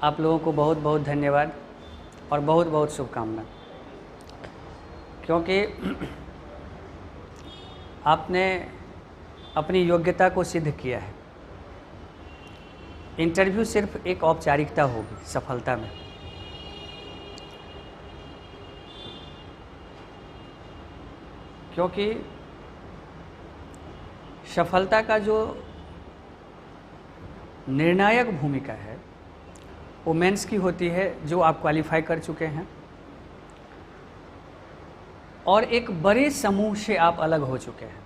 आप लोगों को बहुत बहुत धन्यवाद और बहुत बहुत शुभकामना, क्योंकि आपने अपनी योग्यता को सिद्ध किया है। इंटरव्यू सिर्फ एक औपचारिकता होगी सफलता में। क्योंकि सफलता का जो निर्णायक भूमिका है वो मेंस की होती है, जो आप क्वालिफाई कर चुके हैं और एक बड़े समूह से आप अलग हो चुके हैं।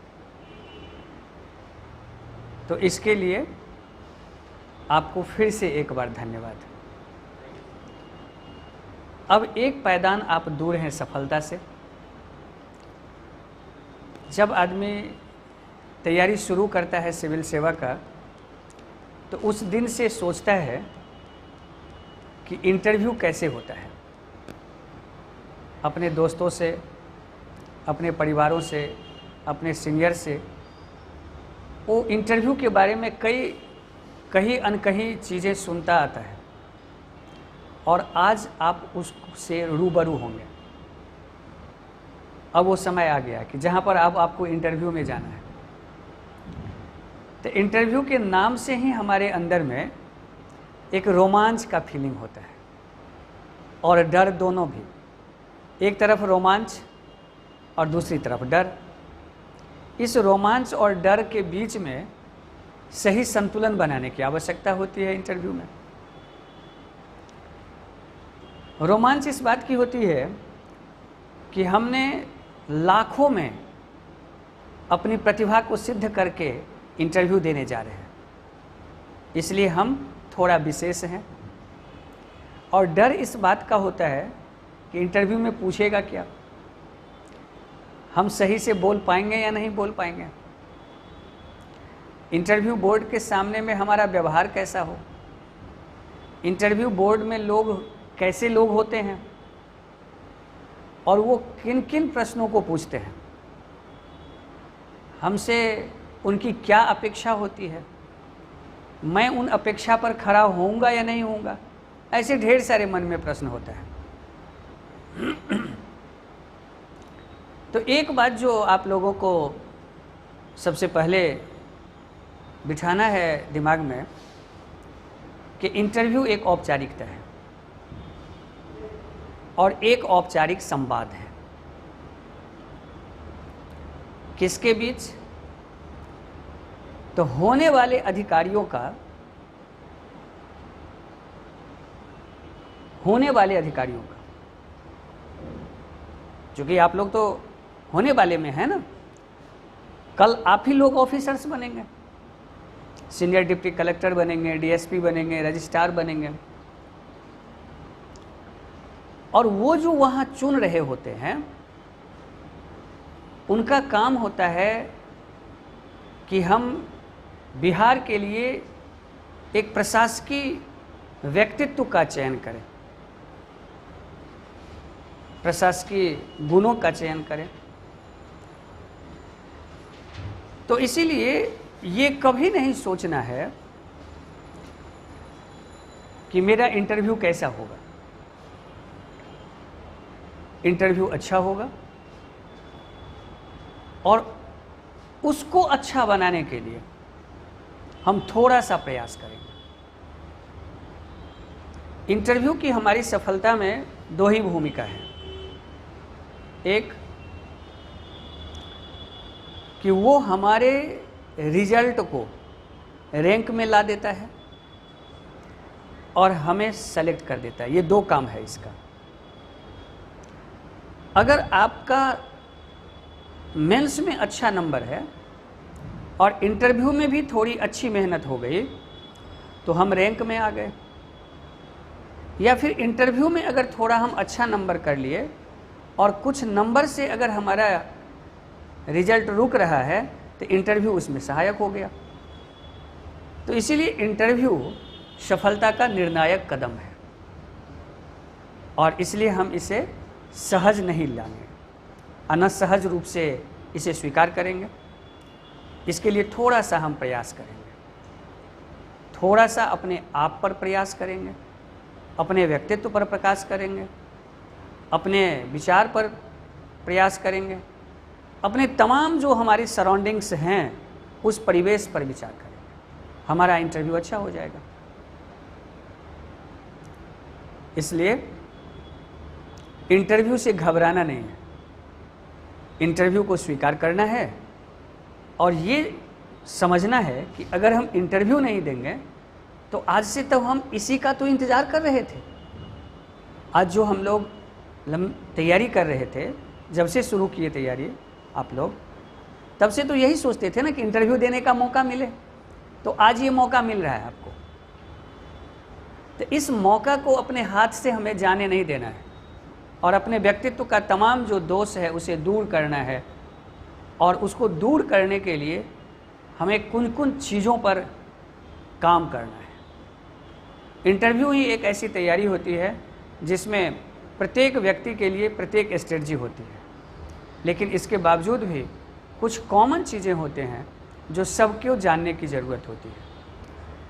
तो इसके लिए आपको फिर से एक बार धन्यवाद। अब एक पायदान आप दूर हैं सफलता से। जब आदमी तैयारी शुरू करता है सिविल सेवा का, तो उस दिन से सोचता है कि इंटरव्यू कैसे होता है। अपने दोस्तों से, अपने परिवारों से, अपने सीनियर से वो इंटरव्यू के बारे में कहीं अनकहीं चीज़ें सुनता आता है और आज आप उससे रूबरू होंगे। अब वो समय आ गया कि जहाँ पर आपको इंटरव्यू में जाना है। तो इंटरव्यू के नाम से ही हमारे अंदर में एक रोमांच का फीलिंग होता है और डर, दोनों भी। एक तरफ रोमांच और दूसरी तरफ डर। इस रोमांच और डर के बीच में सही संतुलन बनाने की आवश्यकता होती है इंटरव्यू में। रोमांच इस बात की होती है कि हमने लाखों में अपनी प्रतिभा को सिद्ध करके इंटरव्यू देने जा रहे हैं, इसलिए हम थोड़ा विशेष हैं। और डर इस बात का होता है कि इंटरव्यू में पूछेगा क्या, हम सही से बोल पाएंगे या नहीं बोल पाएंगे, इंटरव्यू बोर्ड के सामने में हमारा व्यवहार कैसा हो, इंटरव्यू बोर्ड में लोग कैसे लोग होते हैं और वो किन किन प्रश्नों को पूछते हैं, हमसे उनकी क्या अपेक्षा होती है, मैं उन अपेक्षा पर खरा होऊंगा या नहीं होऊंगा। ऐसे ढेर सारे मन में प्रश्न होता है। तो एक बात जो आप लोगों को सबसे पहले बिठाना है दिमाग में कि इंटरव्यू एक औपचारिकता है और एक औपचारिक संवाद है। किसके बीच? तो होने वाले अधिकारियों का, क्योंकि आप लोग तो होने वाले में है ना। कल आप ही लोग ऑफिसर्स बनेंगे, सीनियर डिप्टी कलेक्टर बनेंगे, डीएसपी बनेंगे, रजिस्ट्रार बनेंगे। और वो जो वहाँ चुन रहे होते हैं उनका काम होता है कि हम बिहार के लिए एक प्रशासकीय व्यक्तित्व का चयन करें, प्रशासकीय गुणों का चयन करें। तो इसीलिए ये कभी नहीं सोचना है कि मेरा इंटरव्यू कैसा होगा। इंटरव्यू अच्छा होगा और उसको अच्छा बनाने के लिए हम थोड़ा सा प्रयास करेंगे। इंटरव्यू की हमारी सफलता में दो ही भूमिका है। एक कि वो हमारे रिजल्ट को रैंक में ला देता है और हमें सेलेक्ट कर देता है। ये दो काम है इसका। अगर आपका मेंस में अच्छा नंबर है और इंटरव्यू में भी थोड़ी अच्छी मेहनत हो गई तो हम रैंक में आ गए, या फिर इंटरव्यू में अगर थोड़ा हम अच्छा नंबर कर लिए और कुछ नंबर से अगर हमारा रिजल्ट रुक रहा है तो इंटरव्यू उसमें सहायक हो गया। तो इसीलिए इंटरव्यू सफलता का निर्णायक कदम है और इसलिए हम इसे सहज नहीं लाएंगे, अनसहज रूप से इसे स्वीकार करेंगे। इसके लिए थोड़ा सा हम प्रयास करेंगे, थोड़ा सा अपने आप पर प्रयास करेंगे अपने व्यक्तित्व पर प्रकाश करेंगे, अपने विचार पर प्रयास करेंगे, अपने तमाम जो हमारी सराउंडिंग्स हैं उस परिवेश पर विचार करेंगे, हमारा इंटरव्यू अच्छा हो जाएगा। इसलिए इंटरव्यू से घबराना नहीं है, इंटरव्यू को स्वीकार करना है और ये समझना है कि अगर हम इंटरव्यू नहीं देंगे तो आज से तो हम इसी का तो इंतज़ार कर रहे थे। आज जो हम लोग तैयारी कर रहे थे, जब से शुरू किए तैयारी आप लोग, तब से तो यही सोचते थे ना कि इंटरव्यू देने का मौका मिले। तो आज ये मौका मिल रहा है आपको, तो इस मौका को अपने हाथ से हमें जाने नहीं देना है और अपने व्यक्तित्व का तमाम जो दोष है उसे दूर करना है। और उसको दूर करने के लिए हमें कुन कुन चीज़ों पर काम करना है। इंटरव्यू ही एक ऐसी तैयारी होती है जिसमें प्रत्येक व्यक्ति के लिए प्रत्येक स्ट्रेटजी होती है, लेकिन इसके बावजूद भी कुछ कॉमन चीज़ें होते हैं जो सबको जानने की ज़रूरत होती है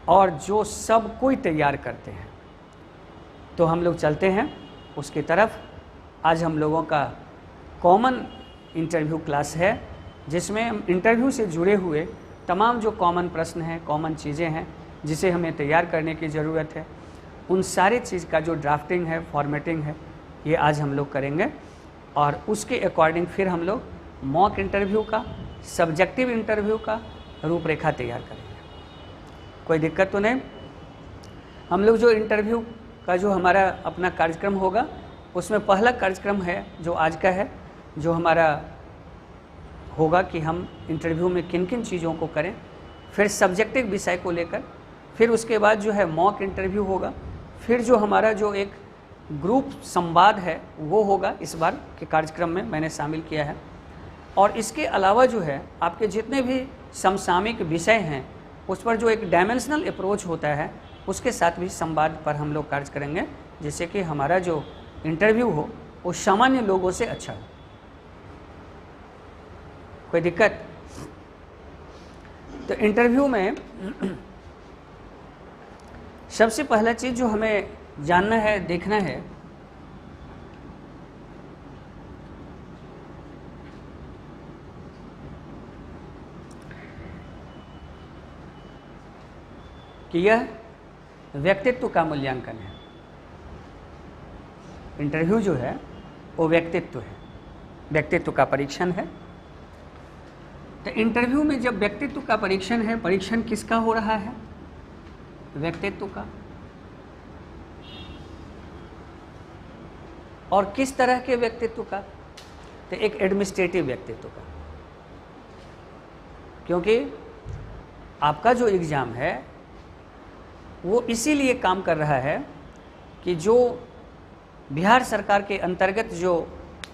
और जो सब कोई तैयार करते हैं। तो हम लोग चलते हैं उसकी तरफ। आज हम लोगों का कॉमन इंटरव्यू क्लास है जिसमें हम इंटरव्यू से जुड़े हुए तमाम जो कॉमन प्रश्न हैं, कॉमन चीज़ें हैं जिसे हमें तैयार करने की ज़रूरत है, उन सारे चीज़ का जो ड्राफ्टिंग है, फॉर्मेटिंग है, ये आज हम लोग करेंगे। और उसके अकॉर्डिंग फिर हम लोग मॉक इंटरव्यू का, सब्जेक्टिव इंटरव्यू का रूपरेखा तैयार करेंगे। कोई दिक्कत तो नहीं। हम लोग जो इंटरव्यू का जो हमारा अपना कार्यक्रम होगा उसमें पहला कार्यक्रम है जो आज का है, जो हमारा होगा कि हम इंटरव्यू में किन किन चीज़ों को करें, फिर सब्जेक्टिव विषय को लेकर, फिर उसके बाद जो है मॉक इंटरव्यू होगा, फिर जो हमारा जो एक ग्रुप संवाद है वो होगा इस बार के कार्यक्रम में मैंने शामिल किया है। और इसके अलावा जो है आपके जितने भी समसामयिक विषय हैं उस पर जो एक डायमेंशनल अप्रोच होता है उसके साथ भी संवाद पर हम लोग कार्य करेंगे, जिससे कि हमारा जो इंटरव्यू हो वो सामान्य लोगों से अच्छा हो। कोई दिक्कत? तो इंटरव्यू में सबसे पहला चीज़ जो हमें जानना है, देखना है, कि यह व्यक्तित्व का मूल्यांकन है। इंटरव्यू जो है वो व्यक्तित्व है, व्यक्तित्व का परीक्षण है। तो इंटरव्यू में जब व्यक्तित्व का परीक्षण है, परीक्षण किसका हो रहा है? व्यक्तित्व का। और किस तरह के व्यक्तित्व का? तो एक एडमिनिस्ट्रेटिव व्यक्तित्व का, क्योंकि आपका जो एग्ज़ाम है वो इसीलिए काम कर रहा है कि जो बिहार सरकार के अंतर्गत जो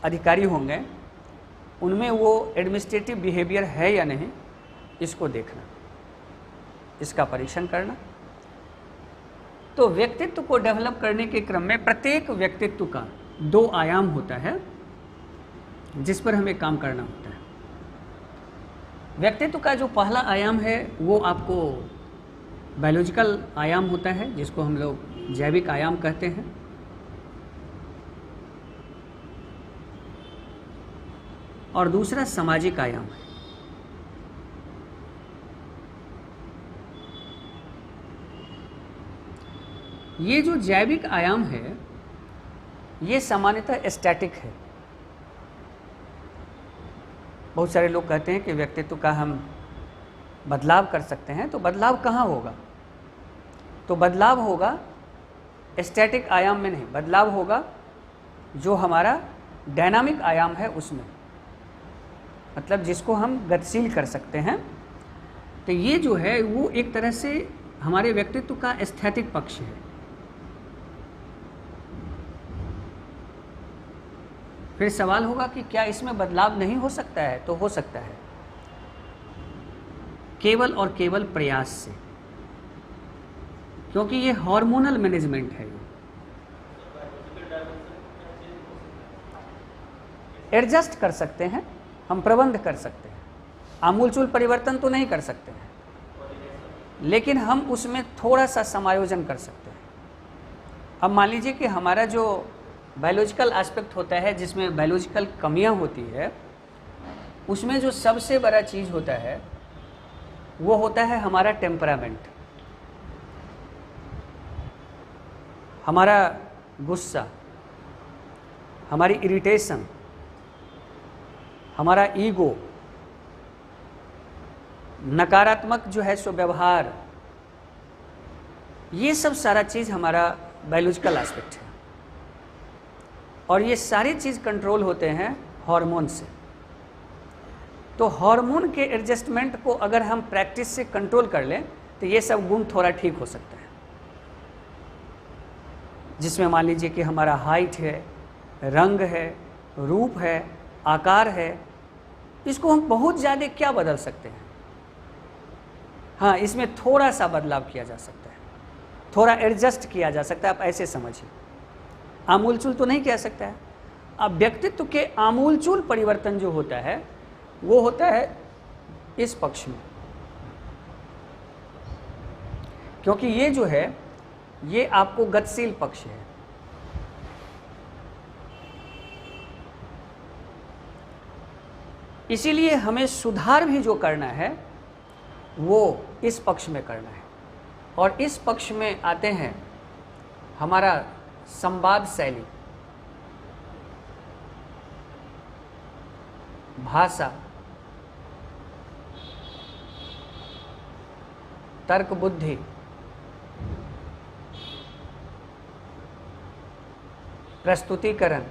अधिकारी होंगे उनमें वो एडमिनिस्ट्रेटिव बिहेवियर है या नहीं, इसको देखना, इसका परीक्षण करना। तो व्यक्तित्व को डेवलप करने के क्रम में प्रत्येक व्यक्तित्व का 2 आयाम होता है जिस पर हमें काम करना होता है। व्यक्तित्व का जो पहला आयाम है वो आपको बायोलॉजिकल आयाम होता है, जिसको हम लोग जैविक आयाम कहते हैं। और दूसरा सामाजिक आयाम है। ये जो जैविक आयाम है ये सामान्यतः स्टैटिक है। बहुत सारे लोग कहते हैं कि व्यक्तित्व का हम बदलाव कर सकते हैं, तो बदलाव कहाँ होगा? तो बदलाव होगा स्टैटिक आयाम में नहीं, बदलाव होगा जो हमारा डायनामिक आयाम है उसमें, मतलब जिसको हम गतिशील कर सकते हैं। तो ये जो है वो एक तरह से हमारे व्यक्तित्व का एस्थेटिक पक्ष है। फिर सवाल होगा कि क्या इसमें बदलाव नहीं हो सकता है? तो हो सकता है, केवल और केवल प्रयास से, क्योंकि ये हार्मोनल मैनेजमेंट है। एडजस्ट कर सकते हैं हम, प्रबंध कर सकते हैं, आमूलचूल परिवर्तन तो नहीं कर सकते हैं, लेकिन हम उसमें थोड़ा सा समायोजन कर सकते हैं। अब मान लीजिए कि हमारा जो बायोलॉजिकल एस्पेक्ट होता है, जिसमें बायोलॉजिकल कमियां होती है, उसमें जो सबसे बड़ा चीज़ होता है वो होता है हमारा टेम्परामेंट, हमारा गुस्सा, हमारी इरिटेशन, हमारा ईगो, नकारात्मक जो है सो व्यवहार, ये सब सारा चीज़ हमारा बायोलॉजिकल एस्पेक्ट है। और ये सारी चीज़ कंट्रोल होते हैं हार्मोन से। तो हार्मोन के एडजस्टमेंट को अगर हम प्रैक्टिस से कंट्रोल कर लें तो ये सब गुण थोड़ा ठीक हो सकता है। जिसमें मान लीजिए कि हमारा हाइट है, रंग है, रूप है, आकार है, इसको हम बहुत ज़्यादा क्या बदल सकते हैं? हाँ, इसमें थोड़ा सा बदलाव किया जा सकता है, थोड़ा एडजस्ट किया जा सकता है। आप ऐसे समझिए, आमूलचूल तो नहीं कह सकता है। अब व्यक्तित्व के आमूलचूल परिवर्तन जो होता है वो होता है इस पक्ष में, क्योंकि ये जो है ये आपको गतिशील पक्ष है। इसीलिए हमें सुधार भी जो करना है वो इस पक्ष में करना है। और इस पक्ष में आते हैं हमारा संवाद शैली, भाषा, तर्क बुद्धि, प्रस्तुतिकरण,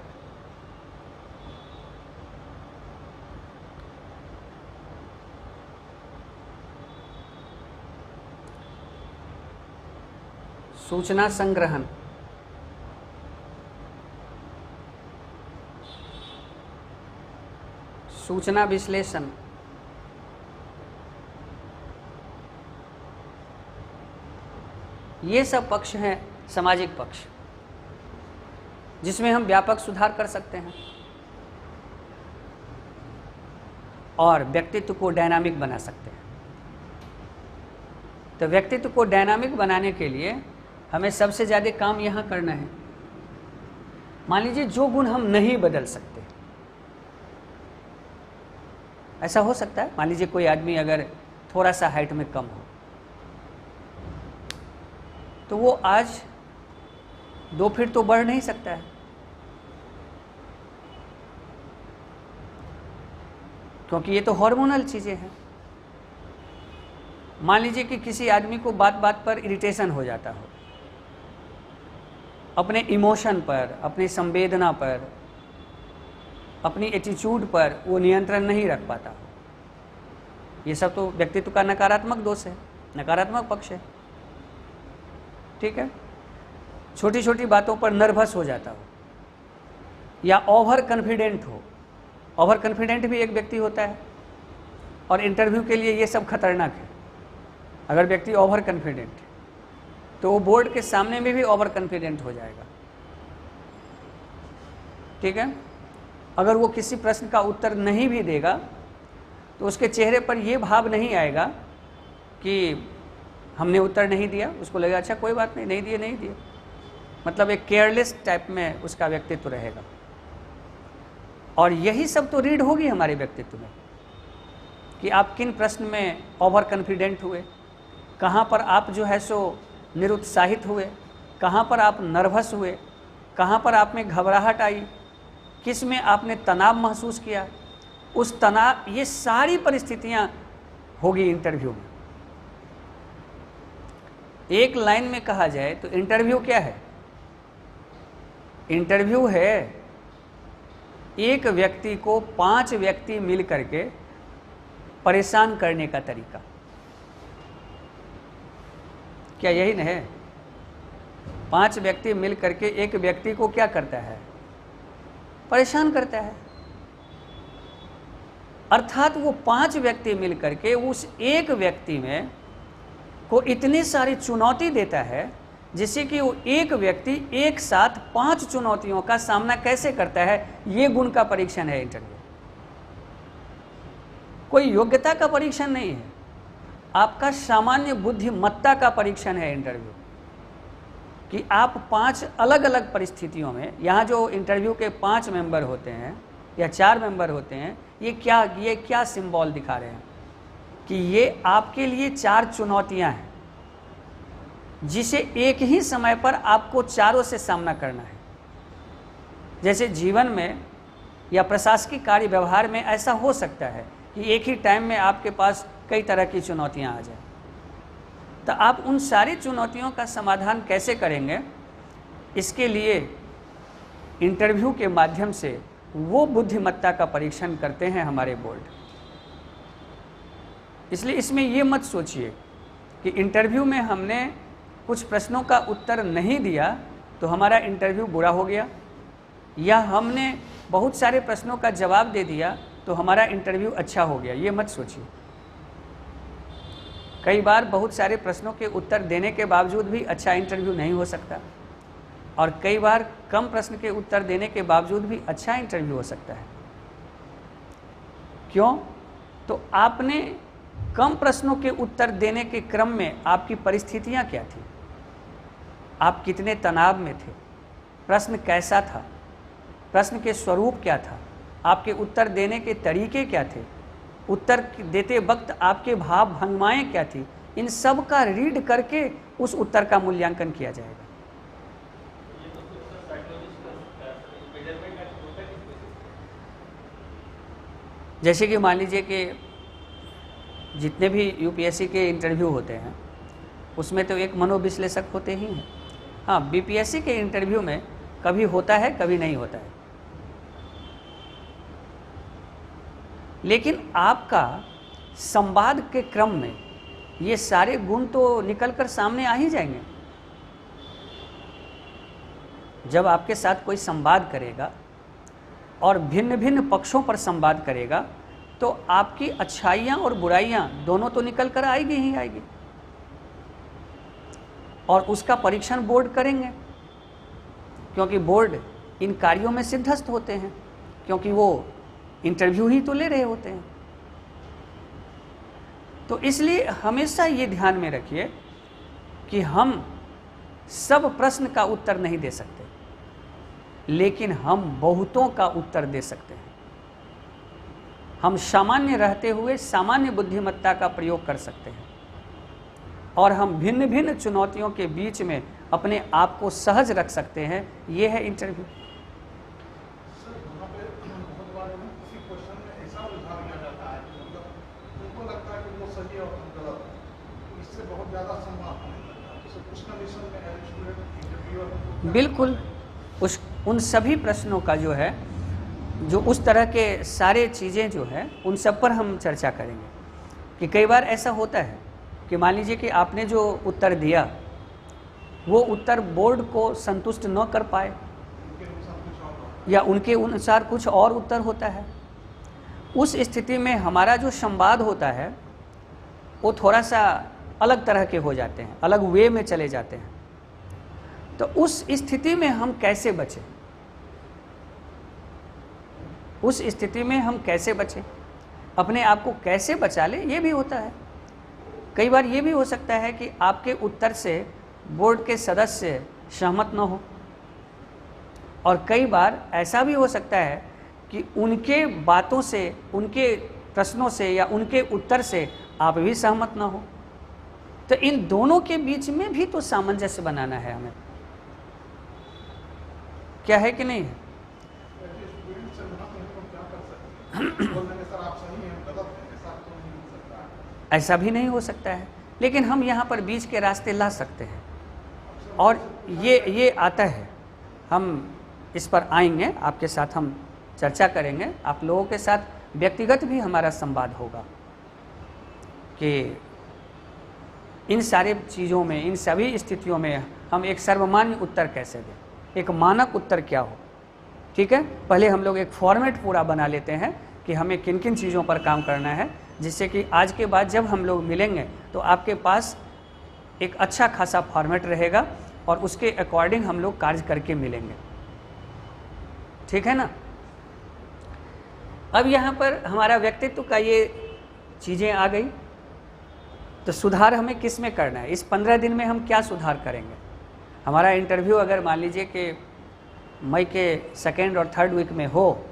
सूचना संग्रहण, सूचना विश्लेषण, ये सब पक्ष हैं सामाजिक पक्ष, जिसमें हम व्यापक सुधार कर सकते हैं और व्यक्तित्व को डायनामिक बना सकते हैं। तो व्यक्तित्व को डायनामिक बनाने के लिए हमें सबसे ज़्यादा काम यहाँ करना है। मान लीजिए जो गुण हम नहीं बदल सकते, ऐसा हो सकता है। मान लीजिए कोई आदमी अगर थोड़ा सा हाइट में कम हो तो वो आज 2 फीट तो बढ़ नहीं सकता है, क्योंकि ये तो हार्मोनल चीज़ें हैं। मान लीजिए कि किसी आदमी को बात बात पर इरिटेशन हो जाता हो, अपने इमोशन पर, अपनी संवेदना पर, अपनी एटीट्यूड पर वो नियंत्रण नहीं रख पाता हो, ये सब तो व्यक्तित्व का नकारात्मक दोष है, नकारात्मक पक्ष है। ठीक है। छोटी छोटी बातों पर नर्वस हो जाता हो या ओवर कॉन्फिडेंट हो। ओवर कॉन्फिडेंट भी एक व्यक्ति होता है और इंटरव्यू के लिए ये सब खतरनाक है। अगर व्यक्ति ओवर कॉन्फिडेंट है तो वो बोर्ड के सामने में भी ओवर कॉन्फिडेंट हो जाएगा। ठीक है। अगर वो किसी प्रश्न का उत्तर नहीं भी देगा तो उसके चेहरे पर ये भाव नहीं आएगा कि हमने उत्तर नहीं दिया, उसको लगेगा अच्छा कोई बात नहीं, नहीं दिए, मतलब एक केयरलेस टाइप में उसका व्यक्तित्व रहेगा। और यही सब तो रीड होगी हमारे व्यक्तित्व में कि आप किन प्रश्न में ओवर कॉन्फिडेंट हुए, कहाँ पर आप जो है सो निरुत्साहित हुए, कहाँ पर आप नर्वस हुए, कहाँ पर आप में घबराहट आई, किस में आपने तनाव महसूस किया। उस तनाव, ये सारी परिस्थितियाँ होगी इंटरव्यू में। एक लाइन में कहा जाए तो इंटरव्यू क्या है? इंटरव्यू है एक व्यक्ति को 5 व्यक्ति मिल करके परेशान करने का तरीका। क्या यही नहीं है? 5 व्यक्ति मिल करके एक व्यक्ति को क्या करता है? परेशान करता है। अर्थात वो 5 व्यक्ति मिल करके उस एक व्यक्ति में को इतनी सारी चुनौती देता है जिससे कि वो एक व्यक्ति एक साथ 5 चुनौतियों का सामना कैसे करता है। ये गुण का परीक्षण है इंटरव्यू, कोई योग्यता का परीक्षण नहीं है, आपका सामान्य बुद्धिमत्ता का परीक्षण है इंटरव्यू। कि आप 5 अलग अलग परिस्थितियों में, यहाँ जो इंटरव्यू के 5 मेंबर होते हैं या 4 मेंबर होते हैं, ये क्या सिंबल दिखा रहे हैं कि ये आपके लिए 4 चुनौतियाँ हैं जिसे एक ही समय पर आपको चारों से सामना करना है। जैसे जीवन में या प्रशासनिक कार्य व्यवहार में ऐसा हो सकता है कि एक ही टाइम में आपके पास कई तरह की चुनौतियां आ जाए, तो आप उन सारी चुनौतियों का समाधान कैसे करेंगे, इसके लिए इंटरव्यू के माध्यम से वो बुद्धिमत्ता का परीक्षण करते हैं हमारे बोर्ड। इसलिए इसमें ये मत सोचिए कि इंटरव्यू में हमने कुछ प्रश्नों का उत्तर नहीं दिया तो हमारा इंटरव्यू बुरा हो गया, या हमने बहुत सारे प्रश्नों का जवाब दे दिया तो हमारा इंटरव्यू अच्छा हो गया। ये मत सोचिए। कई बार बहुत सारे प्रश्नों के उत्तर देने के बावजूद भी अच्छा इंटरव्यू नहीं हो सकता, और कई बार कम प्रश्न के उत्तर देने के बावजूद भी अच्छा इंटरव्यू हो सकता है। क्यों? तो आपने कम प्रश्नों के उत्तर देने के क्रम में आपकी परिस्थितियां क्या थी, आप कितने तनाव में थे, प्रश्न कैसा था, प्रश्न के स्वरूप क्या था, आपके उत्तर देने के तरीके क्या थे, उत्तर देते वक्त आपके भाव भंगिमाएँ क्या थी, इन सब का रीड करके उस उत्तर का मूल्यांकन किया जाएगा। जैसे कि मान लीजिए कि जितने भी यूपीएससी के इंटरव्यू होते हैं उसमें तो एक मनोविश्लेषक होते ही हैं। हाँ, बीपीएससी के इंटरव्यू में कभी होता है कभी नहीं होता है, लेकिन आपका संवाद के क्रम में ये सारे गुण तो निकल कर सामने आ ही जाएंगे। जब आपके साथ कोई संवाद करेगा और भिन्न भिन्न पक्षों पर संवाद करेगा तो आपकी अच्छाइयाँ और बुराइयाँ दोनों तो निकल कर आएगी ही आएगी, और उसका परीक्षण बोर्ड करेंगे, क्योंकि बोर्ड इन कार्यों में सिद्धस्त होते हैं, क्योंकि वो इंटरव्यू ही तो ले रहे होते हैं। तो इसलिए हमेशा ये ध्यान में रखिए कि हम सब प्रश्न का उत्तर नहीं दे सकते, लेकिन हम बहुतों का उत्तर दे सकते हैं। हम सामान्य रहते हुए सामान्य बुद्धिमत्ता का प्रयोग कर सकते हैं, और हम भिन्न भिन्न चुनौतियों के बीच में अपने आप को सहज रख सकते हैं। ये है इंटरव्यू। बिल्कुल, उन सभी प्रश्नों का जो है, जो उस तरह के सारे चीज़ें जो है उन सब पर हम चर्चा करेंगे। कि कई बार ऐसा होता है कि मान लीजिए कि आपने जो उत्तर दिया वो उत्तर बोर्ड को संतुष्ट न कर पाए, या उनके अनुसार कुछ और उत्तर होता है। उस स्थिति में हमारा जो संवाद होता है वो थोड़ा सा अलग तरह के हो जाते हैं, अलग वे में चले जाते हैं। तो उस स्थिति में हम कैसे बचें, उस स्थिति में हम कैसे बचें, अपने आप को कैसे बचा लें, ये भी होता है। कई बार ये भी हो सकता है कि आपके उत्तर से बोर्ड के सदस्य सहमत न हो, और कई बार ऐसा भी हो सकता है कि उनके बातों से, उनके प्रश्नों से या उनके उत्तर से आप भी सहमत न हो। तो इन दोनों के बीच में भी तो सामंजस्य बनाना है हमें, क्या है कि नहीं है? ऐसा भी नहीं हो सकता है, लेकिन हम यहाँ पर बीच के रास्ते ला सकते हैं, और ये आता है। हम इस पर आएंगे, आपके साथ हम चर्चा करेंगे, आप लोगों के साथ व्यक्तिगत भी हमारा संवाद होगा कि इन सारे चीज़ों में, इन सभी स्थितियों में हम एक सर्वमान्य उत्तर कैसे दें, एक मानक उत्तर क्या हो। ठीक है, पहले हम लोग एक फॉर्मेट पूरा बना लेते हैं कि हमें किन किन चीज़ों पर काम करना है, जिससे कि आज के बाद जब हम लोग मिलेंगे तो आपके पास एक अच्छा खासा फॉर्मेट रहेगा और उसके अकॉर्डिंग हम लोग कार्य करके मिलेंगे। ठीक है ना? अब यहाँ पर हमारा व्यक्तित्व का ये चीज़ें आ गई, तो सुधार हमें किस में करना है, इस 15 दिन में हम क्या सुधार करेंगे। हमारा इंटरव्यू अगर मान लीजिए कि मई के 2nd और 3rd वीक में हो,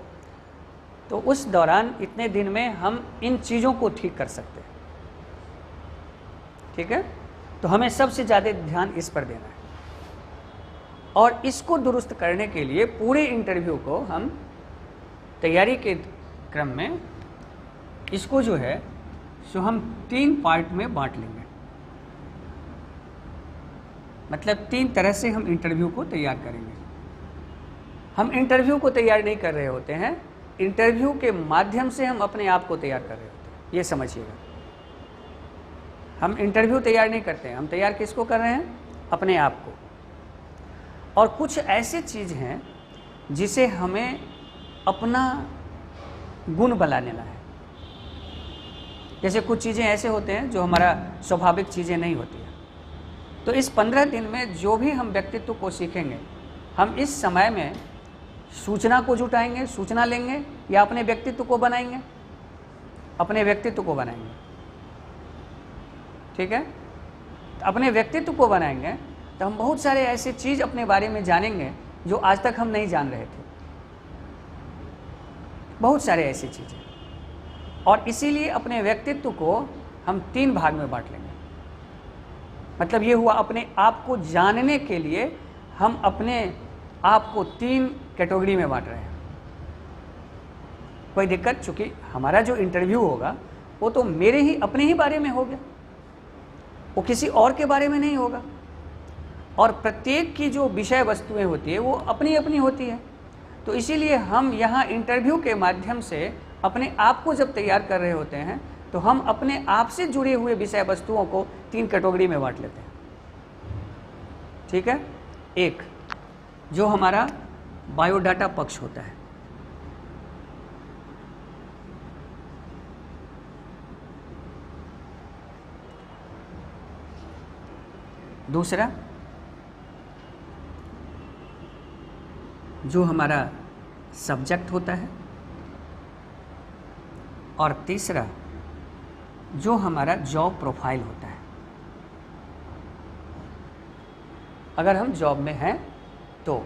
तो उस दौरान इतने दिन में हम इन चीज़ों को ठीक कर सकते हैं। ठीक है, तो हमें सबसे ज़्यादा ध्यान इस पर देना है, और इसको दुरुस्त करने के लिए पूरे इंटरव्यू को हम तैयारी के क्रम में इसको जो है सो हम 3 पार्ट में बांट लेंगे। मतलब 3 तरह से हम इंटरव्यू को तैयार करेंगे। हम इंटरव्यू को तैयार नहीं कर रहे होते हैं, इंटरव्यू के माध्यम से हम अपने आप को तैयार कर रहे होते हैं, ये समझिएगा। हम इंटरव्यू तैयार नहीं करते हैं, हम तैयार किसको कर रहे हैं? अपने आप को। और कुछ ऐसी चीज़ हैं जिसे हमें अपना गुण बना लेना है। जैसे कुछ चीज़ें ऐसे होते हैं जो हमारा स्वाभाविक चीज़ें नहीं होती हैं। तो इस 15 दिन में जो भी हम व्यक्तित्व को सीखेंगे, हम इस समय में सूचना को जुटाएंगे, सूचना लेंगे, या अपने व्यक्तित्व को बनाएंगे? अपने व्यक्तित्व को बनाएंगे। ठीक है, तो अपने व्यक्तित्व को बनाएंगे तो हम बहुत सारे ऐसे चीज़ अपने बारे में जानेंगे जो आज तक हम नहीं जान रहे थे, बहुत सारे ऐसी चीज़ें। और इसीलिए अपने व्यक्तित्व को हम 3 भाग में बांट लेंगे। मतलब ये हुआ, अपने आप को जानने के लिए हम अपने आप को 3 कैटेगरी में बांट रहे हैं। कोई दिक्कत, चूँकि हमारा जो इंटरव्यू होगा वो तो मेरे ही अपने ही बारे में होगा, वो किसी और के बारे में नहीं होगा। और प्रत्येक की जो विषय वस्तुएं होती है वो अपनी अपनी होती है। तो इसीलिए हम यहाँ इंटरव्यू के माध्यम से अपने आप को जब तैयार कर रहे होते हैं तो हम अपने आप से जुड़े हुए विषय वस्तुओं को 3 कैटेगरी में बांट लेते हैं। ठीक है, एक जो हमारा बायोडाटा पक्ष होता है, दूसरा जो हमारा सब्जेक्ट होता है, और तीसरा जो हमारा जॉब प्रोफाइल होता है। अगर हम जॉब में हैं तो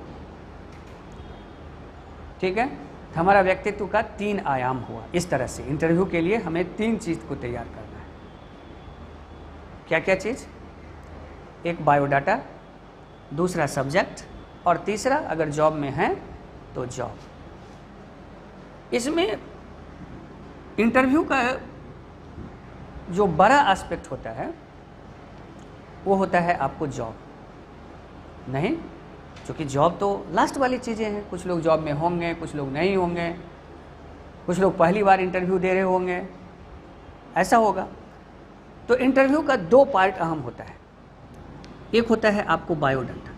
ठीक है, तो हमारा व्यक्तित्व का 3 आयाम हुआ। इस तरह से इंटरव्यू के लिए हमें 3 चीज़ को तैयार करना है। क्या क्या चीज़? एक बायोडाटा, दूसरा सब्जेक्ट, और तीसरा अगर जॉब में हैं तो जॉब। इसमें इंटरव्यू का जो बड़ा एस्पेक्ट होता है वो होता है आपको जॉब नहीं, क्योंकि जॉब तो लास्ट वाली चीज़ें हैं। कुछ लोग जॉब में होंगे, कुछ लोग नहीं होंगे, कुछ लोग पहली बार इंटरव्यू दे रहे होंगे, ऐसा होगा। तो इंटरव्यू का 2 पार्ट अहम होता है। एक होता है आपको बायोडाटा,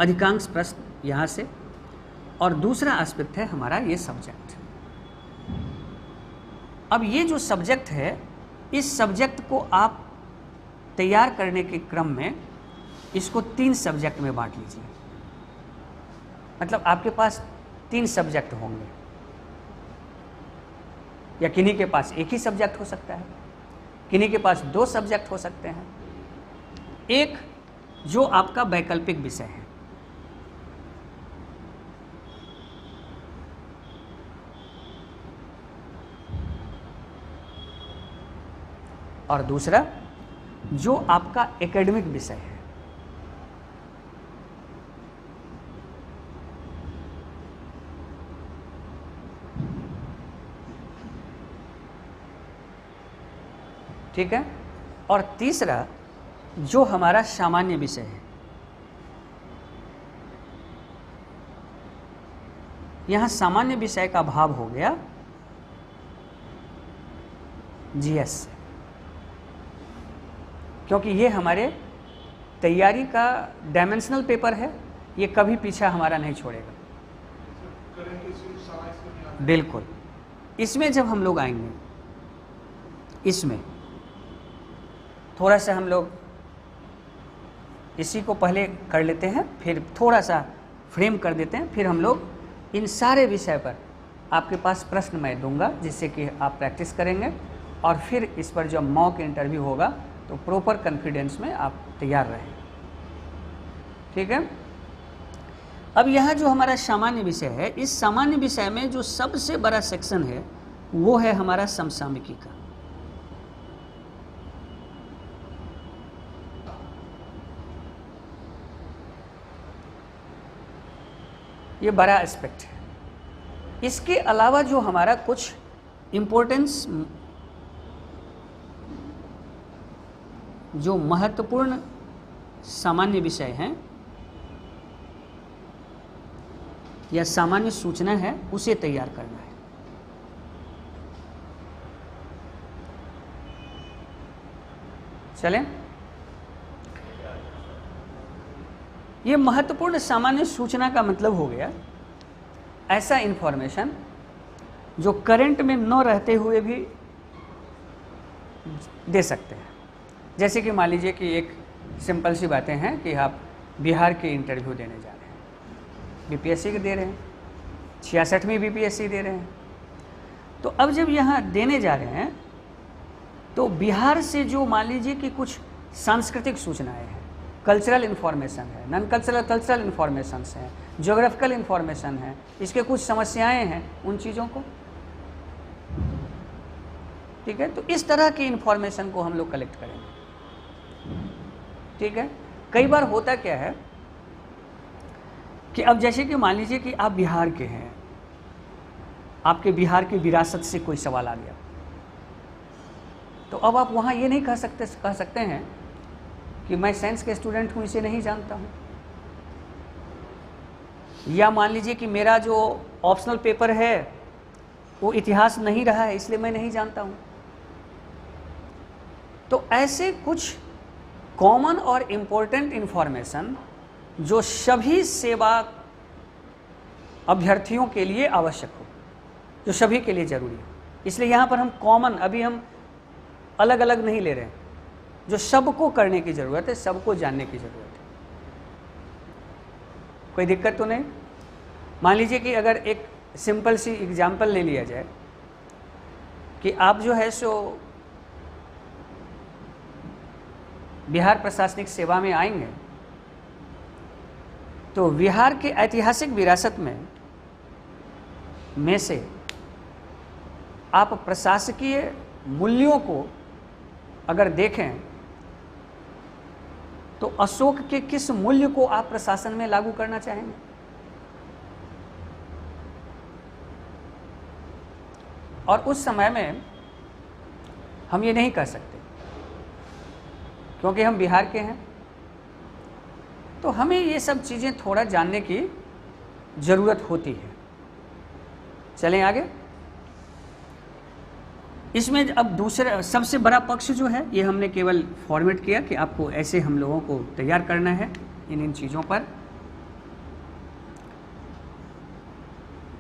अधिकांश प्रश्न यहाँ से, और दूसरा एस्पेक्ट है हमारा ये सब्जेक्ट। अब ये जो सब्जेक्ट है, इस सब्जेक्ट को आप तैयार करने के क्रम में इसको 3 सब्जेक्ट में बांट लीजिए। मतलब आपके पास 3 सब्जेक्ट होंगे, या किन्हीं के पास एक ही सब्जेक्ट हो सकता है, किन्हीं के पास 2 सब्जेक्ट हो सकते हैं। एक जो आपका वैकल्पिक विषय है, और दूसरा जो आपका एकेडमिक विषय है। ठीक है, और तीसरा जो हमारा सामान्य विषय है। यहाँ सामान्य विषय का भाव हो गया जीएस से, क्योंकि ये हमारे तैयारी का डायमेंशनल पेपर है, ये कभी पीछा हमारा नहीं छोड़ेगा। बिल्कुल, इसमें जब हम लोग आएंगे, इसमें थोड़ा सा हम लोग इसी को पहले कर लेते हैं, फिर थोड़ा सा फ्रेम कर देते हैं, फिर हम लोग इन सारे विषय पर आपके पास प्रश्न मैं दूंगा जिससे कि आप प्रैक्टिस करेंगे, और फिर इस पर जब मॉक इंटरव्यू होगा तो प्रॉपर कॉन्फिडेंस में आप तैयार रहें। ठीक है। अब यहाँ जो हमारा सामान्य विषय है, इस सामान्य विषय में जो सबसे बड़ा सेक्शन है वो है हमारा समसामयिकी का। ये बड़ा एस्पेक्ट है। इसके अलावा जो हमारा कुछ इम्पोर्टेंस, जो महत्वपूर्ण सामान्य विषय हैं या सामान्य सूचना है, उसे तैयार करना है। चलें, ये महत्वपूर्ण सामान्य सूचना का मतलब हो गया ऐसा इंफॉर्मेशन जो करंट में न रहते हुए भी दे सकते हैं। जैसे कि मान लीजिए कि एक सिंपल सी बातें हैं कि आप बिहार के इंटरव्यू देने जा रहे हैं, बीपीएससी के दे रहे हैं, 66वीं बीपीएससी दे रहे हैं। तो अब जब यहाँ देने जा रहे हैं तो बिहार से जो मान लीजिए कि कुछ सांस्कृतिक सूचनाएं हैं, कल्चरल इन्फॉर्मेशन है, नॉन कल्चरल इन्फॉर्मेशन हैं, ज्योग्राफिकल इन्फॉर्मेशन है, इसके कुछ समस्याएं हैं, उन चीज़ों को, ठीक है। तो इस तरह की इन्फॉर्मेशन को हम लोग कलेक्ट करेंगे, ठीक है। कई बार होता क्या है कि अब जैसे कि मान लीजिए कि आप बिहार के हैं, आपके बिहार की विरासत से कोई सवाल आ गया, तो अब आप वहाँ ये नहीं कह सकते हैं कि मैं साइंस के स्टूडेंट हूँ, इसे नहीं जानता हूँ। या मान लीजिए कि मेरा जो ऑप्शनल पेपर है वो इतिहास नहीं रहा है, इसलिए मैं नहीं जानता हूँ। तो ऐसे कुछ कॉमन और इम्पोर्टेंट इन्फॉर्मेशन जो सभी सेवा अभ्यर्थियों के लिए आवश्यक हो, जो सभी के लिए जरूरी हो, इसलिए यहाँ पर हम कॉमन, अभी हम अलग अलग नहीं ले रहे हैं, जो सबको करने की ज़रूरत है, सबको जानने की ज़रूरत है। कोई दिक्कत तो नहीं। मान लीजिए कि अगर एक सिंपल सी एग्जांपल ले लिया जाए कि आप जो है सो बिहार प्रशासनिक सेवा में आएंगे, तो बिहार के ऐतिहासिक विरासत में से आप प्रशासकीय मूल्यों को अगर देखें तो अशोक के किस मूल्य को आप प्रशासन में लागू करना चाहेंगे? और उस समय में हम ये नहीं कर सकते क्योंकि हम बिहार के हैं, तो हमें ये सब चीज़ें थोड़ा जानने की ज़रूरत होती है। चलें आगे। इसमें अब दूसरा सबसे बड़ा पक्ष जो है, ये हमने केवल फॉर्मेट किया कि आपको ऐसे हम लोगों को तैयार करना है इन चीज़ों पर।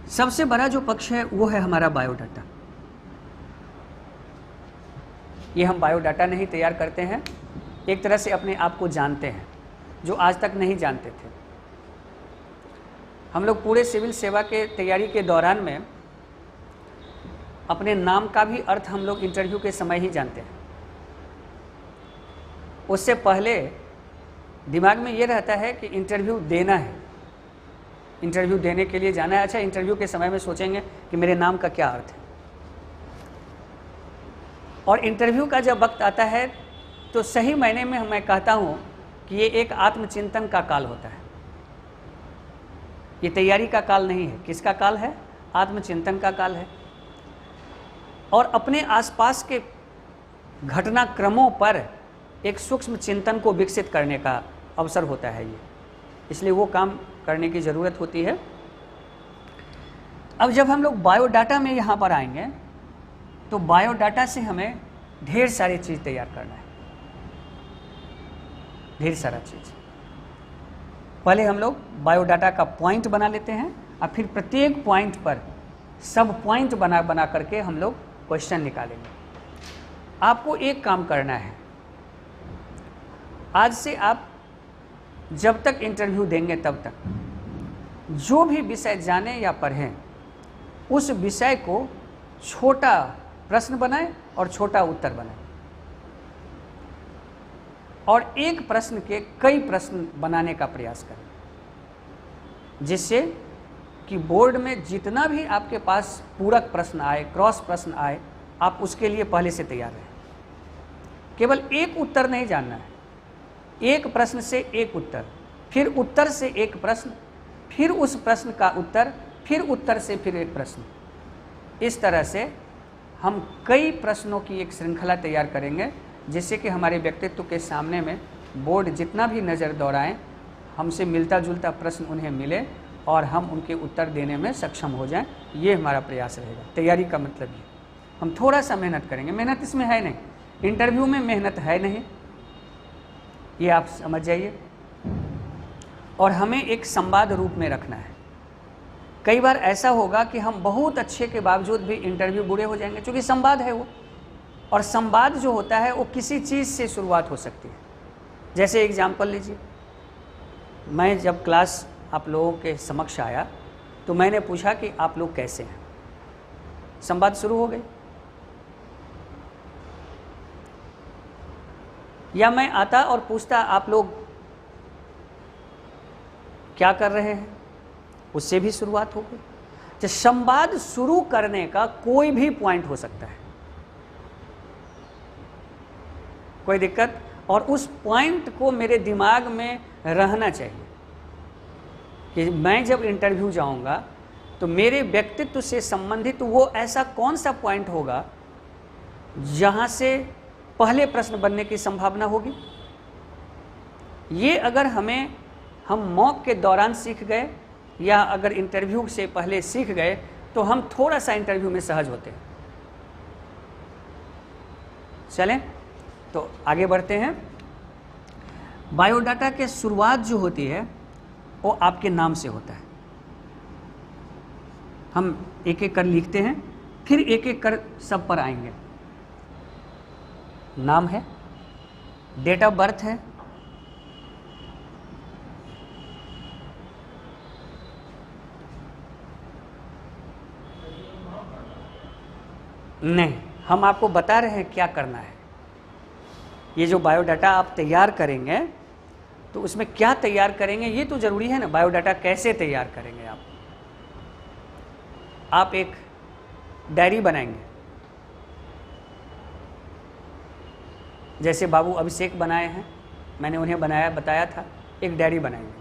सबसे बड़ा जो पक्ष है वो है हमारा बायोडाटा। ये हम बायोडाटा नहीं तैयार करते हैं, एक तरह से अपने आप को जानते हैं, जो आज तक नहीं जानते थे। हम लोग पूरे सिविल सेवा के तैयारी के दौरान में अपने नाम का भी अर्थ हम लोग इंटरव्यू के समय ही जानते हैं। उससे पहले दिमाग में ये रहता है कि इंटरव्यू देना है, इंटरव्यू देने के लिए जाना है। अच्छा, इंटरव्यू के समय में सोचेंगे कि मेरे नाम का क्या अर्थ है। और इंटरव्यू का जब वक्त आता है तो सही मायने में मैं कहता हूँ कि ये एक आत्मचिंतन का काल होता है। ये तैयारी का काल नहीं है। किसका काल है? आत्मचिंतन का काल है। और अपने आसपास के घटनाक्रमों पर एक सूक्ष्म चिंतन को विकसित करने का अवसर होता है ये, इसलिए वो काम करने की ज़रूरत होती है। अब जब हम लोग बायोडाटा में यहाँ पर आएंगे तो बायोडाटा से हमें ढेर सारी चीज़ तैयार करना है, ढेर सारा चीज़। पहले हम लोग बायोडाटा का पॉइंट बना लेते हैं और फिर प्रत्येक पॉइंट पर सब पॉइंट बना करके हम लोग क्वेश्चन निकालेंगे। आपको एक काम करना है, आज से आप जब तक इंटरव्यू देंगे तब तक जो भी विषय जाने या पढ़ें उस विषय को छोटा प्रश्न बनाएं और छोटा उत्तर बनाएं। और एक प्रश्न के कई प्रश्न बनाने का प्रयास करें, जिससे कि बोर्ड में जितना भी आपके पास पूरक प्रश्न आए, क्रॉस प्रश्न आए, आप उसके लिए पहले से तैयार रहें। केवल एक उत्तर नहीं जानना है, एक प्रश्न से एक उत्तर, फिर उत्तर से एक प्रश्न, फिर उस प्रश्न का उत्तर, फिर उत्तर से फिर एक प्रश्न। इस तरह से हम कई प्रश्नों की एक श्रृंखला तैयार करेंगे, जिससे कि हमारे व्यक्तित्व के सामने में बोर्ड जितना भी नज़र दौड़ाएं, हमसे मिलता जुलता प्रश्न उन्हें मिले और हम उनके उत्तर देने में सक्षम हो जाएं। ये हमारा प्रयास रहेगा। तैयारी का मतलब ये, हम थोड़ा सा मेहनत करेंगे। मेहनत इसमें है नहीं, इंटरव्यू में मेहनत है नहीं, ये आप समझ जाइए। और हमें एक संवाद रूप में रखना है। कई बार ऐसा होगा कि हम बहुत अच्छे के बावजूद भी इंटरव्यू बुरे हो जाएंगे, क्योंकि संवाद है वो, और संवाद जो होता है वो किसी चीज़ से शुरुआत हो सकती है। जैसे एग्जाम्पल लीजिए, मैं जब क्लास आप लोगों के समक्ष आया तो मैंने पूछा कि आप लोग कैसे हैं, संवाद शुरू हो गई। या मैं आता और पूछता आप लोग क्या कर रहे हैं, उससे भी शुरुआत हो गई। तो संवाद शुरू करने का कोई भी पॉइंट हो सकता है, कोई दिक्कत, और उस पॉइंट को मेरे दिमाग में रहना चाहिए कि मैं जब इंटरव्यू जाऊंगा तो मेरे व्यक्तित्व से संबंधित वो ऐसा कौन सा पॉइंट होगा जहां से पहले प्रश्न बनने की संभावना होगी। ये अगर हम मॉक के दौरान सीख गए या अगर इंटरव्यू से पहले सीख गए तो हम थोड़ा सा इंटरव्यू में सहज होते हैं। चलें तो आगे बढ़ते हैं। बायोडाटा के शुरुआत जो होती है वो आपके नाम से होता है। हम एक एक कर लिखते हैं, फिर एक एक कर सब पर आएंगे। नाम है, डेट ऑफ बर्थ है, नहीं, हम आपको बता रहे हैं क्या करना है। ये जो बायोडाटा आप तैयार करेंगे तो उसमें क्या तैयार करेंगे ये तो ज़रूरी है ना। बायोडाटा कैसे तैयार करेंगे आप एक डायरी बनाएंगे, जैसे बाबू अभिषेक बनाए हैं, मैंने उन्हें बताया था, एक डायरी बनाएंगे।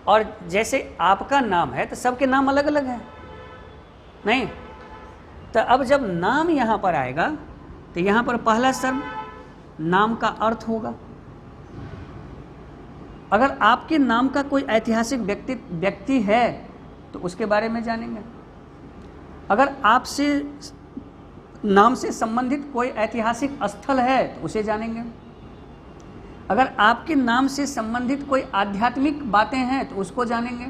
और जैसे आपका नाम है तो सबके नाम अलग अलग हैं, नहीं? तो अब जब नाम यहाँ पर आएगा तो यहाँ पर पहला शब्द नाम का अर्थ होगा। अगर आपके नाम का कोई ऐतिहासिक व्यक्ति है तो उसके बारे में जानेंगे। अगर आपसे नाम से संबंधित कोई ऐतिहासिक स्थल है तो उसे जानेंगे। अगर आपके नाम से संबंधित कोई आध्यात्मिक बातें हैं तो उसको जानेंगे।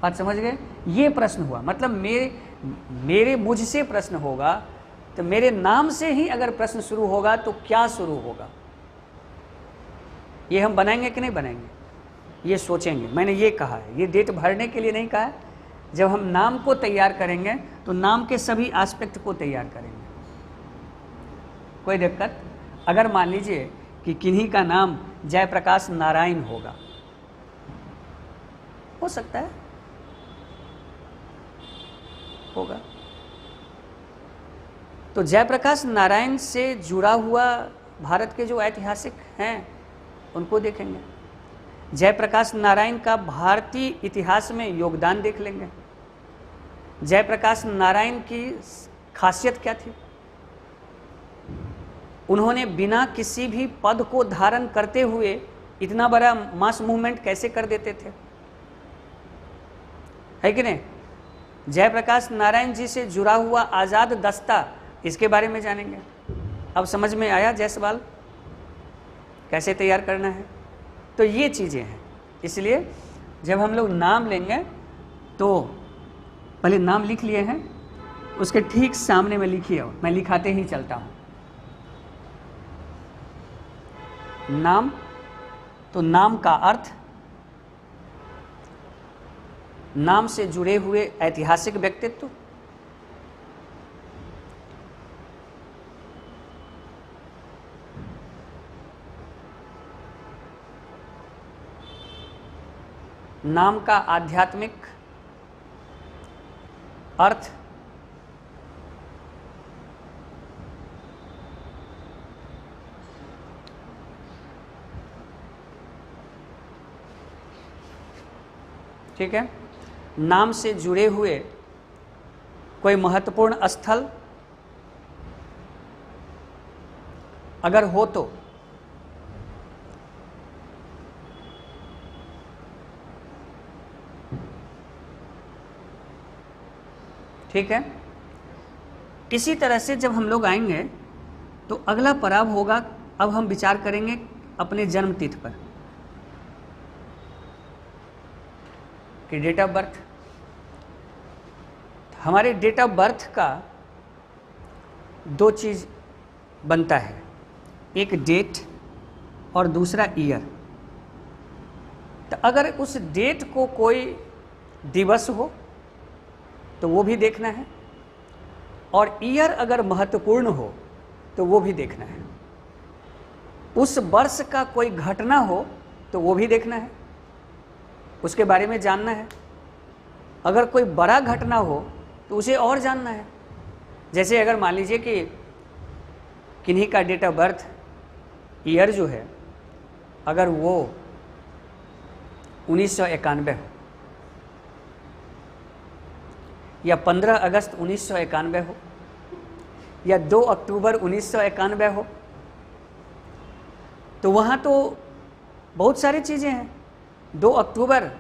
बात समझ गए? ये प्रश्न हुआ, मतलब मेरे मुझसे प्रश्न होगा तो मेरे नाम से ही अगर प्रश्न शुरू होगा तो क्या शुरू होगा, ये हम बनाएंगे कि नहीं बनाएंगे, ये सोचेंगे। मैंने ये कहा है, ये डेट भरने के लिए नहीं कहा है। जब हम नाम को तैयार करेंगे तो नाम के सभी एस्पेक्ट को तैयार करेंगे। कोई दिक्कत? अगर मान लीजिए कि किन्हीं का नाम जयप्रकाश नारायण होगा, हो सकता है होगा, तो जयप्रकाश नारायण से जुड़ा हुआ भारत के जो ऐतिहासिक हैं उनको देखेंगे। जयप्रकाश नारायण का भारतीय इतिहास में योगदान देख लेंगे। जयप्रकाश नारायण की खासियत क्या थी, उन्होंने बिना किसी भी पद को धारण करते हुए इतना बड़ा मास मूवमेंट कैसे कर देते थे, है कि नहीं? जयप्रकाश नारायण जी से जुड़ा हुआ आज़ाद दस्ता, इसके बारे में जानेंगे। अब समझ में आया जायसवाल कैसे तैयार करना है? तो ये चीज़ें हैं। इसलिए जब हम लोग नाम लेंगे तो पहले नाम लिख लिए हैं, उसके ठीक सामने में लिखिए, मैं लिखाते ही चलता हूँ। नाम, तो नाम का अर्थ, नाम से जुड़े हुए ऐतिहासिक व्यक्तित्व, नाम का आध्यात्मिक अर्थ, ठीक है, नाम से जुड़े हुए कोई महत्वपूर्ण स्थल अगर हो तो, ठीक है। इसी तरह से जब हम लोग आएंगे तो अगला पड़ाव होगा, अब हम विचार करेंगे अपने जन्म तिथि पर कि डेट ऑफ बर्थ। हमारे डेट ऑफ बर्थ का दो चीज़ बनता है, एक डेट और दूसरा ईयर। तो अगर उस डेट को कोई दिवस हो तो वो भी देखना है, और ईयर अगर महत्वपूर्ण हो तो वो भी देखना है। उस वर्ष का कोई घटना हो तो वो भी देखना है, उसके बारे में जानना है। अगर कोई बड़ा घटना हो तो उसे और जानना है। जैसे अगर मान लीजिए कि किन्हीं का डेट ऑफ बर्थ ईयर जो है अगर वो 1991 हो या 15 अगस्त 1991 हो या 2 अक्टूबर 1991 हो, तो वहाँ तो बहुत सारी चीज़ें हैं। 2 अक्टूबर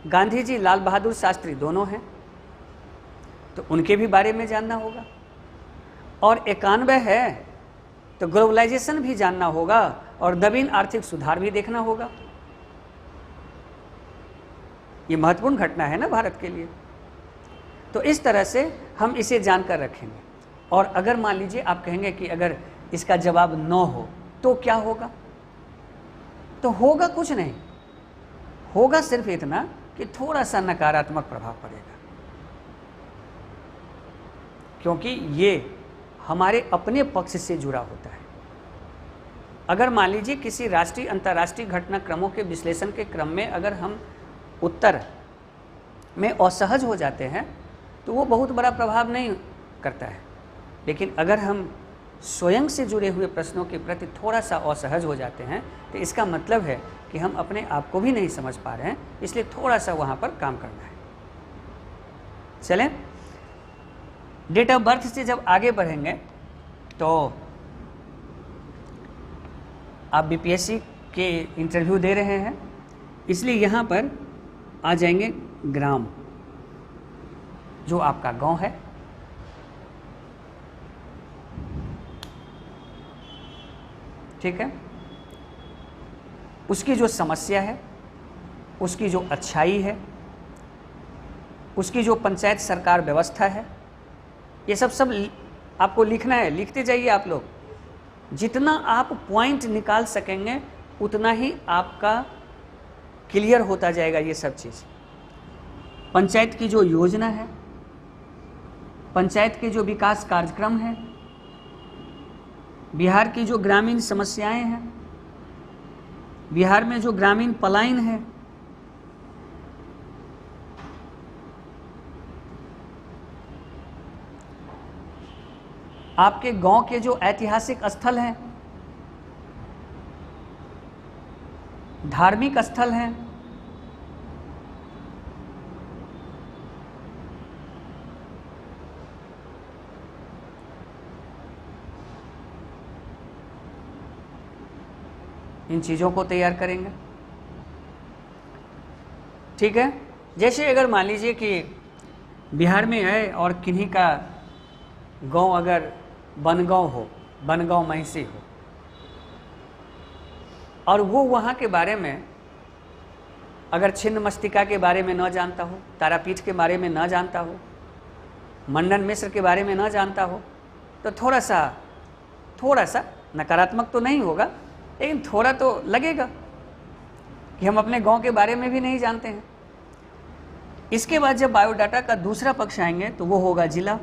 गांधी जी लाल बहादुर शास्त्री दोनों हैं, तो उनके भी बारे में जानना होगा। और 91 है तो ग्लोबलाइजेशन भी जानना होगा और नवीन आर्थिक सुधार भी देखना होगा। ये महत्वपूर्ण घटना है ना भारत के लिए। तो इस तरह से हम इसे जानकर रखेंगे। और अगर मान लीजिए आप कहेंगे कि अगर इसका जवाब न हो तो क्या होगा, तो होगा कुछ नहीं, होगा सिर्फ इतना कि थोड़ा सा नकारात्मक प्रभाव पड़ेगा, क्योंकि ये हमारे अपने पक्ष से जुड़ा होता है। अगर मान लीजिए किसी राष्ट्रीय अंतर्राष्ट्रीय घटनाक्रमों के विश्लेषण के क्रम में अगर हम उत्तर में असहज हो जाते हैं तो वो बहुत बड़ा प्रभाव नहीं करता है, लेकिन अगर हम स्वयं से जुड़े हुए प्रश्नों के प्रति थोड़ा सा असहज हो जाते हैं तो इसका मतलब है कि हम अपने आप को भी नहीं समझ पा रहे हैं, इसलिए थोड़ा सा वहाँ पर काम करना है। चलें, डेट ऑफ बर्थ से जब आगे बढ़ेंगे तो आप बीपीएससी के इंटरव्यू दे रहे हैं, इसलिए यहाँ पर आ जाएंगे ग्राम, जो आपका गांव है। ठीक है, उसकी जो समस्या है, उसकी जो अच्छाई है, उसकी जो पंचायत सरकार व्यवस्था है, ये सब आपको लिखना है। लिखते जाइए आप लोग, जितना आप पॉइंट निकाल सकेंगे उतना ही आपका क्लियर होता जाएगा ये सब चीज़। पंचायत की जो योजना है, पंचायत के जो विकास कार्यक्रम है, बिहार की जो ग्रामीण समस्याएं हैं, बिहार में जो ग्रामीण पलायन है, आपके गांव के जो ऐतिहासिक स्थल हैं, धार्मिक स्थल हैं, इन चीज़ों को तैयार करेंगे। ठीक है, जैसे अगर मान लीजिए कि बिहार में है और किन्हीं का गांव अगर बनगांव हो, बनगांव महिषी हो, और वो वहाँ के बारे में अगर छिन्न मस्तिका के बारे में न जानता हो, तारापीठ के बारे में न जानता हो, मंडन मिश्र के बारे में न जानता हो, तो थोड़ा सा नकारात्मक तो नहीं होगा, लेकिन थोड़ा तो लगेगा कि हम अपने गांव के बारे में भी नहीं जानते हैं। इसके बाद जब बायोडाटा का दूसरा पक्ष आएंगे तो वो होगा जिला।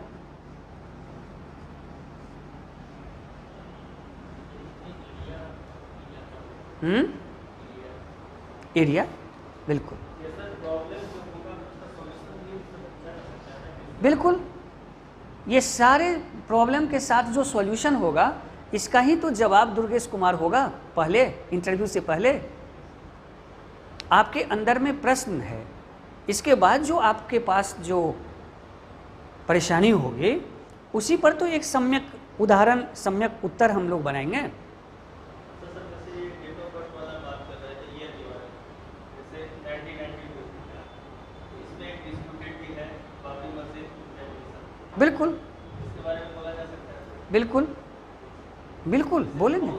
एरिया, बिल्कुल। बिल्कुल, ये सारे प्रॉब्लम के साथ जो सॉल्यूशन होगा इसका ही तो जवाब दुर्गेश कुमार होगा। पहले इंटरव्यू से पहले आपके अंदर में प्रश्न है, इसके बाद जो आपके पास जो परेशानी होगी उसी पर तो एक सम्यक उदाहरण, सम्यक उत्तर हम लोग बनाएंगे। बिल्कुल बिल्कुल बिल्कुल बोलेंगे,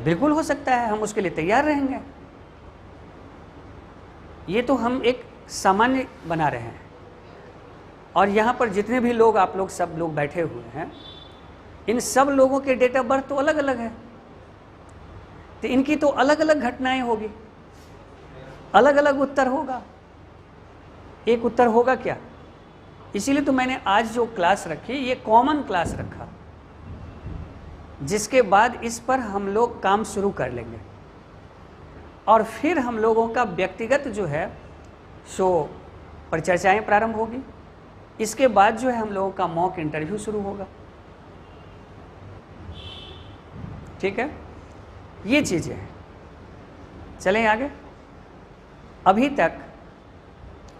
बिल्कुल हो सकता है, हम उसके लिए तैयार रहेंगे। ये तो हम एक सामान्य बना रहे हैं, और यहाँ पर जितने भी लोग, आप लोग सब लोग बैठे हुए हैं, इन सब लोगों के डेट ऑफ बर्थ तो अलग अलग है, तो इनकी तो अलग अलग घटनाएं होगी, अलग अलग उत्तर होगा, एक उत्तर होगा क्या? इसीलिए तो मैंने आज जो क्लास रखी ये कॉमन क्लास रखा, जिसके बाद इस पर हम लोग काम शुरू कर लेंगे, और फिर हम लोगों का व्यक्तिगत जो है सो परिचर्चाएं प्रारंभ होगी। इसके बाद जो है हम लोगों का मॉक इंटरव्यू शुरू होगा। ठीक है, ये चीजें हैं। चलें आगे। अभी तक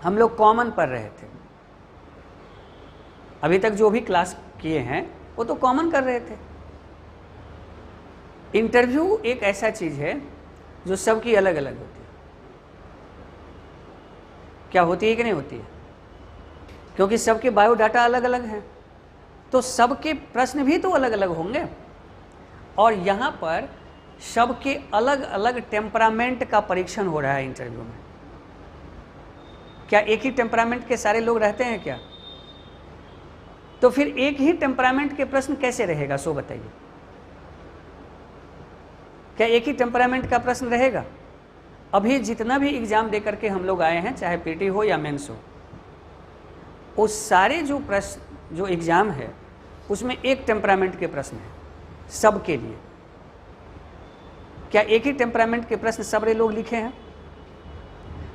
हम लोग कॉमन पढ़ रहे थे, अभी तक जो भी क्लास किए हैं वो तो कॉमन कर रहे थे। इंटरव्यू एक ऐसा चीज है जो सबकी अलग अलग होती है। क्या होती है कि नहीं होती है? क्योंकि सबके बायोडाटा अलग अलग हैं, तो सबके प्रश्न भी तो अलग अलग होंगे, और यहाँ पर सबके अलग अलग टेम्परामेंट का परीक्षण हो रहा है इंटरव्यू में। क्या एक ही टेम्परामेंट के सारे लोग रहते हैं क्या? तो फिर एक ही टेम्परामेंट के प्रश्न कैसे रहेगा, सो बताइए। क्या एक ही टेम्परामेंट का प्रश्न रहेगा? अभी जितना भी एग्जाम दे करके हम लोग आए हैं, चाहे पीटी हो या मेंस हो, उस सारे जो प्रश्न, जो एग्जाम है उसमें एक टेम्परामेंट के प्रश्न है सबके लिए। क्या एक ही टेम्परामेंट के प्रश्न सारे लोग लिखे हैं?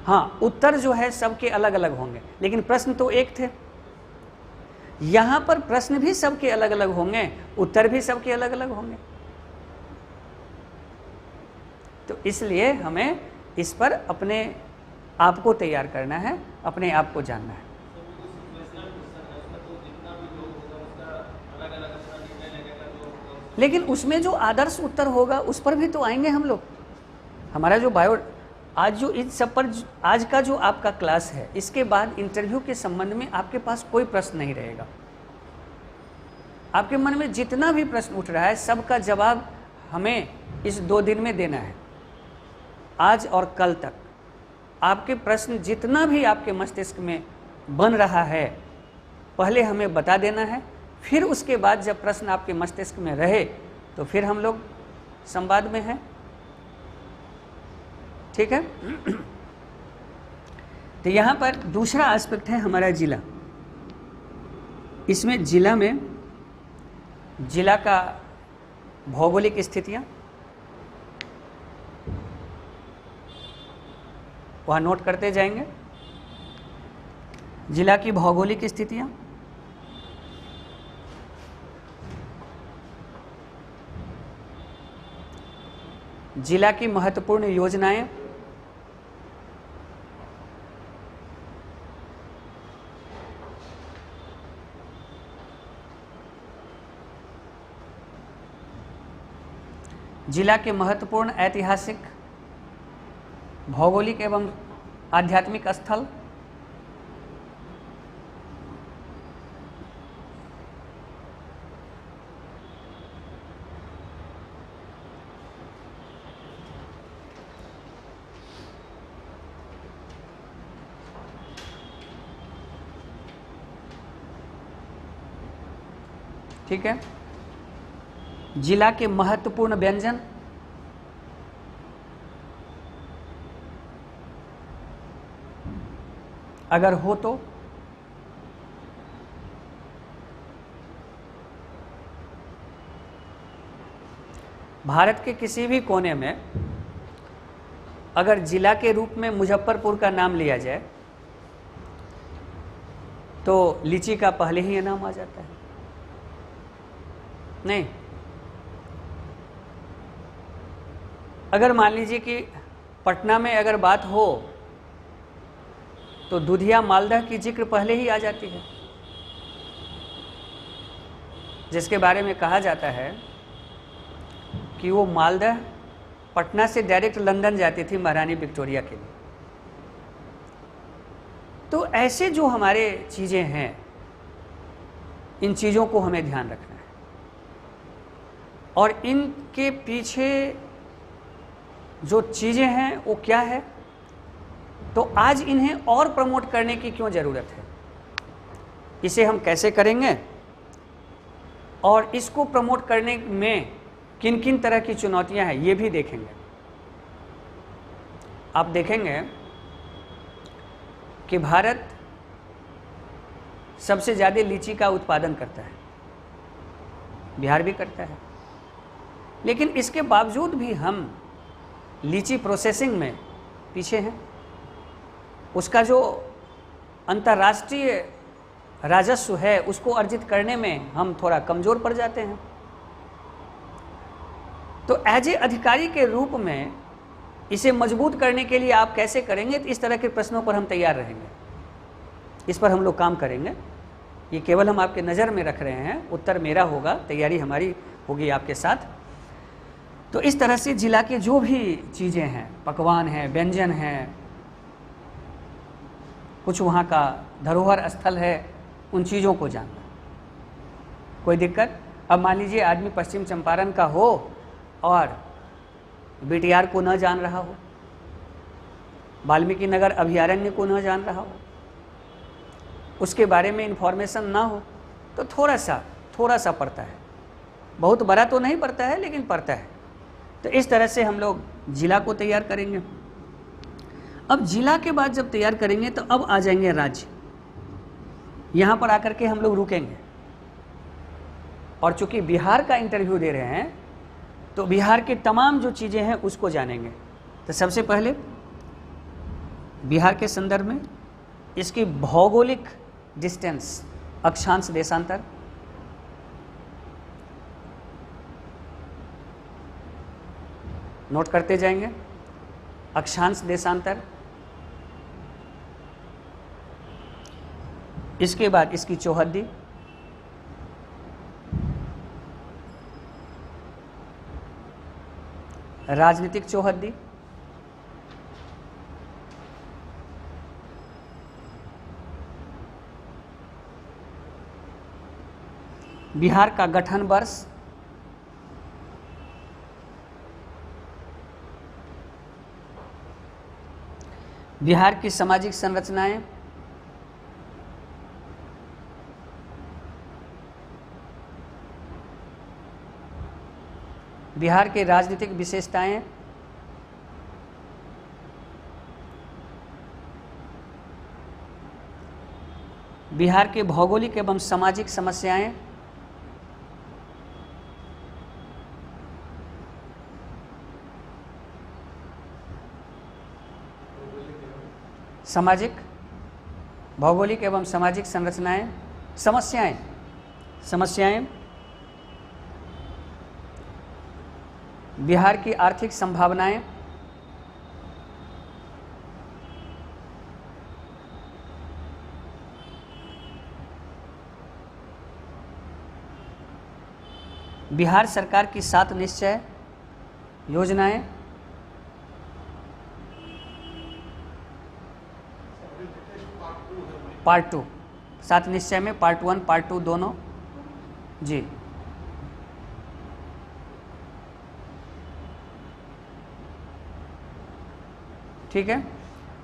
हाँ, उत्तर जो है सबके अलग अलग होंगे, लेकिन प्रश्न तो एक थे। यहां पर प्रश्न भी सबके अलग अलग होंगे, उत्तर भी सबके अलग अलग होंगे। तो इसलिए हमें इस पर अपने आप को तैयार करना है, अपने आप को जानना है। लेकिन उसमें जो आदर्श उत्तर होगा उस पर भी तो आएंगे हम लोग। हमारा जो बायो, आज जो इन सब पर आज का जो आपका क्लास है, इसके बाद इंटरव्यू के संबंध में आपके पास कोई प्रश्न नहीं रहेगा। आपके मन में जितना भी प्रश्न उठ रहा है सबका जवाब हमें इस 2 दिन में देना है। आज और कल तक आपके प्रश्न जितना भी आपके मस्तिष्क में बन रहा है पहले हमें बता देना है, फिर उसके बाद जब प्रश्न आपके मस्तिष्क में रहे तो फिर हम लोग संवाद में हैं। ठीक है। तो यहाँ पर दूसरा एस्पेक्ट है हमारा जिला। इसमें जिला में जिला का भौगोलिक स्थितियाँ वहाँ नोट करते जाएंगे। जिला की भौगोलिक स्थितियाँ, जिला की महत्वपूर्ण योजनाएं, जिला के महत्वपूर्ण ऐतिहासिक, भौगोलिक एवं आध्यात्मिक स्थल, ठीक है। जिला के महत्वपूर्ण व्यंजन, अगर हो तो, भारत के किसी भी कोने में अगर जिला के रूप में मुजफ्फरपुर का नाम लिया जाए तो लीची का पहले ही इनाम आ जाता है? नहीं। अगर मान लीजिए कि पटना में अगर बात हो तो दुधिया मालदह की जिक्र पहले ही आ जाती है, जिसके बारे में कहा जाता है कि वो मालदह पटना से डायरेक्ट लंदन जाती थी महारानी विक्टोरिया के लिए। तो ऐसे जो हमारे चीज़ें हैं, इन चीज़ों को हमें ध्यान रखना है और इनके पीछे जो चीज़ें हैं वो क्या है, तो आज इन्हें और प्रमोट करने की क्यों ज़रूरत है, इसे हम कैसे करेंगे और इसको प्रमोट करने में किन किन तरह की चुनौतियां हैं ये भी देखेंगे। आप देखेंगे कि भारत सबसे ज़्यादा लीची का उत्पादन करता है, बिहार भी करता है, लेकिन इसके बावजूद भी हम लीची प्रोसेसिंग में पीछे हैं। उसका जो अंतर्राष्ट्रीय राजस्व है उसको अर्जित करने में हम थोड़ा कमज़ोर पड़ जाते हैं। तो एज ए अधिकारी के रूप में इसे मजबूत करने के लिए आप कैसे करेंगे, तो इस तरह के प्रश्नों पर हम तैयार रहेंगे, इस पर हम लोग काम करेंगे। ये केवल हम आपके नज़र में रख रहे हैं, उत्तर मेरा होगा, तैयारी हमारी होगी आपके साथ। तो इस तरह से जिला के जो भी चीज़ें हैं, पकवान हैं, व्यंजन हैं, कुछ वहाँ का धरोहर स्थल है, उन चीज़ों को जानना। कोई दिक्कत? अब मान लीजिए आदमी पश्चिम चंपारण का हो और बीटीआर को न जान रहा हो, वाल्मीकि नगर अभयारण्य को न जान रहा हो, उसके बारे में इन्फॉर्मेशन ना हो, तो थोड़ा सा पड़ता है। बहुत बड़ा तो नहीं पड़ता है, लेकिन पड़ता है। तो इस तरह से हम लोग जिला को तैयार करेंगे। अब जिला के बाद जब तैयार करेंगे तो अब आ जाएंगे राज्य। यहाँ पर आकर के हम लोग रुकेंगे और चूंकि बिहार का इंटरव्यू दे रहे हैं तो बिहार की तमाम जो चीज़ें हैं उसको जानेंगे। तो सबसे पहले बिहार के संदर्भ में इसकी भौगोलिक डिस्टेंस, अक्षांश देशांतर, नोट करते जाएंगे। अक्षांश देशांतर, इसके बाद इसकी चौहद्दी, राजनीतिक चौहद्दी, बिहार का गठन वर्ष, बिहार की सामाजिक संरचनाएं, बिहार के राजनीतिक विशेषताएं, बिहार के भौगोलिक एवं सामाजिक समस्याएं, सामाजिक, भौगोलिक एवं सामाजिक संरचनाएं, समस्याएं, बिहार की आर्थिक संभावनाएं, बिहार सरकार की 7 निश्चय योजनाएं, पार्ट 2, 7 निश्चय में पार्ट 1 पार्ट 2 दोनों जी। ठीक है।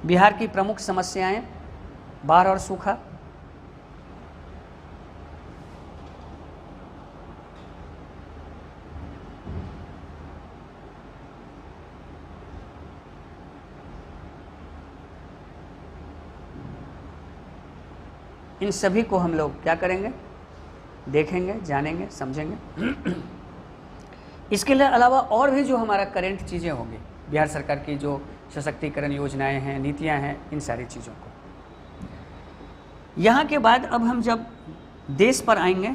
बिहार की प्रमुख समस्याएं, बाढ़ और सूखा, इन सभी को हम लोग क्या करेंगे, देखेंगे, जानेंगे, समझेंगे। इसके अलावा और भी जो हमारा करेंट चीज़ें होंगी, बिहार सरकार की जो सशक्तिकरण योजनाएं हैं, नीतियां हैं, इन सारी चीज़ों को। यहाँ के बाद अब हम जब देश पर आएंगे,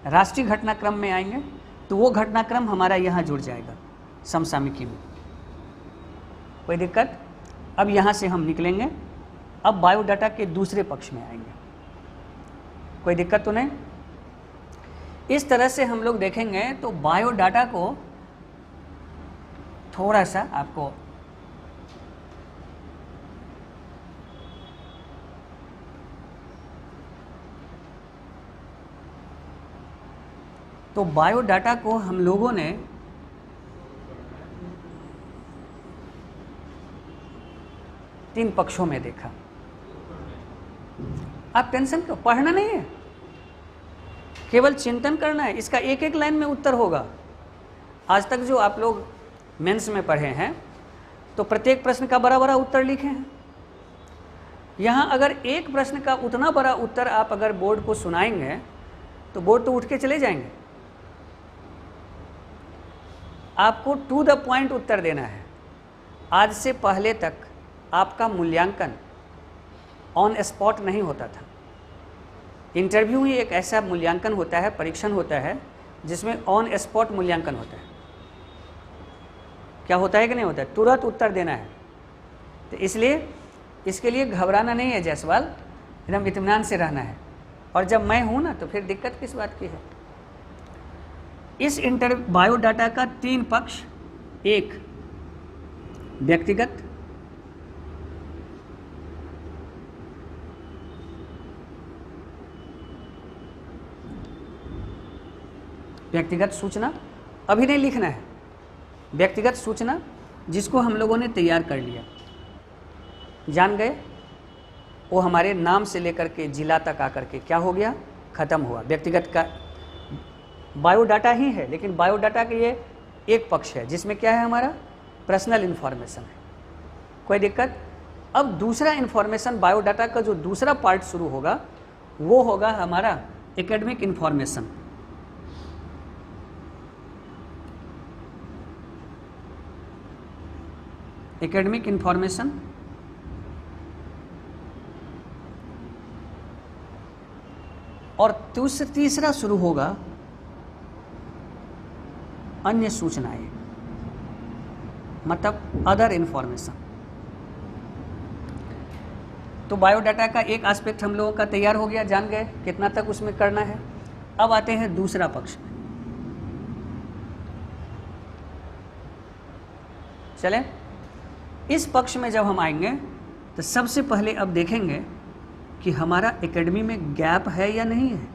राष्ट्रीय घटनाक्रम में आएंगे, तो वो घटनाक्रम हमारा यहाँ जुड़ जाएगा समसामयिकी में। कोई दिक्कत? अब यहाँ से हम निकलेंगे, अब बायोडाटा के दूसरे पक्ष में आएंगे। कोई दिक्कत तो नहीं? इस तरह से हम लोग देखेंगे तो बायोडाटा को थोड़ा सा आपको तो बायोडाटा को हम लोगों ने तीन पक्षों में देखा। आप टेंशन क्यों? पढ़ना नहीं है, केवल चिंतन करना है। इसका एक एक लाइन में उत्तर होगा। आज तक जो आप लोग मेंस में पढ़े हैं तो प्रत्येक प्रश्न का बड़ा बड़ा उत्तर लिखे हैं। यहाँ अगर एक प्रश्न का उतना बड़ा उत्तर आप अगर बोर्ड को सुनाएंगे तो बोर्ड तो उठ के चले जाएंगे। आपको टू द पॉइंट उत्तर देना है। आज से पहले तक आपका मूल्यांकन ऑन स्पॉट नहीं होता था। इंटरव्यू ही एक ऐसा मूल्यांकन होता है, परीक्षण होता है, जिसमें ऑन स्पॉट मूल्यांकन होता है। क्या होता है कि नहीं होता है? तुरंत उत्तर देना है। तो इसलिए इसके लिए घबराना नहीं है जायसवाल, एकदम इत्मीनान से रहना है। और जब मैं हूँ ना तो फिर दिक्कत किस बात की है? इस बायोडाटा का तीन पक्ष, एक व्यक्तिगत, व्यक्तिगत सूचना, अभी नहीं लिखना है, व्यक्तिगत सूचना जिसको हम लोगों ने तैयार कर लिया, जान गए, वो हमारे नाम से लेकर के जिला तक आकर के क्या हो गया? खत्म हुआ। व्यक्तिगत का बायोडाटा ही है, लेकिन बायोडाटा के ये एक पक्ष है जिसमें क्या है? हमारा पर्सनल इन्फॉर्मेशन है। कोई दिक्कत? अब दूसरा इन्फॉर्मेशन, बायोडाटा का जो दूसरा पार्ट शुरू होगा वो होगा हमारा एकेडमिक इन्फॉर्मेशन। एकेडमिक इन्फॉर्मेशन और तीसरा शुरू होगा अन्य सूचनाएं, मतलब अदर इन्फॉर्मेशन। तो बायोडाटा का एक एस्पेक्ट हम लोगों का तैयार हो गया, जान गए कितना तक उसमें करना है। अब आते हैं दूसरा पक्ष में। चलें, इस पक्ष में जब हम आएंगे तो सबसे पहले अब देखेंगे कि हमारा एकेडमी में गैप है या नहीं है।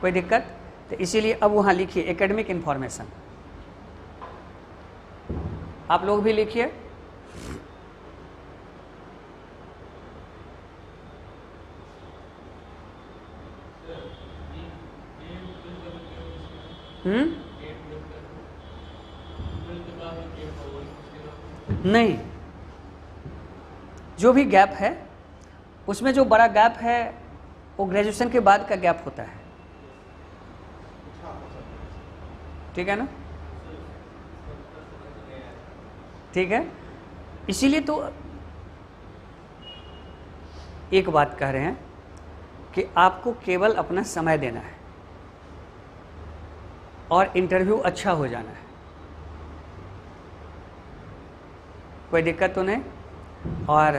कोई दिक्कत? तो इसीलिए अब वहाँ लिखिए एकेडमिक इन्फॉर्मेशन। आप लोग भी लिखिए। नहीं, जो भी गैप है उसमें जो बड़ा गैप है वो ग्रेजुएशन के बाद का गैप होता है। ठीक है ना? ठीक है, इसीलिए तो एक बात कह रहे हैं कि आपको केवल अपना समय देना है और इंटरव्यू अच्छा हो जाना है। कोई दिक्कत तो नहीं? और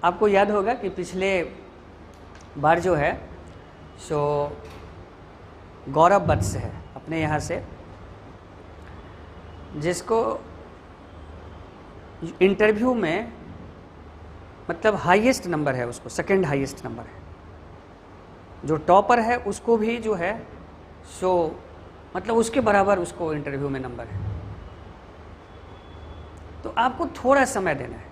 आपको याद होगा कि पिछले बार जो है सो गौरव वत्स है अपने यहाँ से, जिसको इंटरव्यू में मतलब हाईएस्ट नंबर है, उसको सेकंड हाईएस्ट नंबर है। जो टॉपर है उसको भी जो है सो मतलब उसके बराबर उसको इंटरव्यू में नंबर है। तो आपको थोड़ा समय देना है।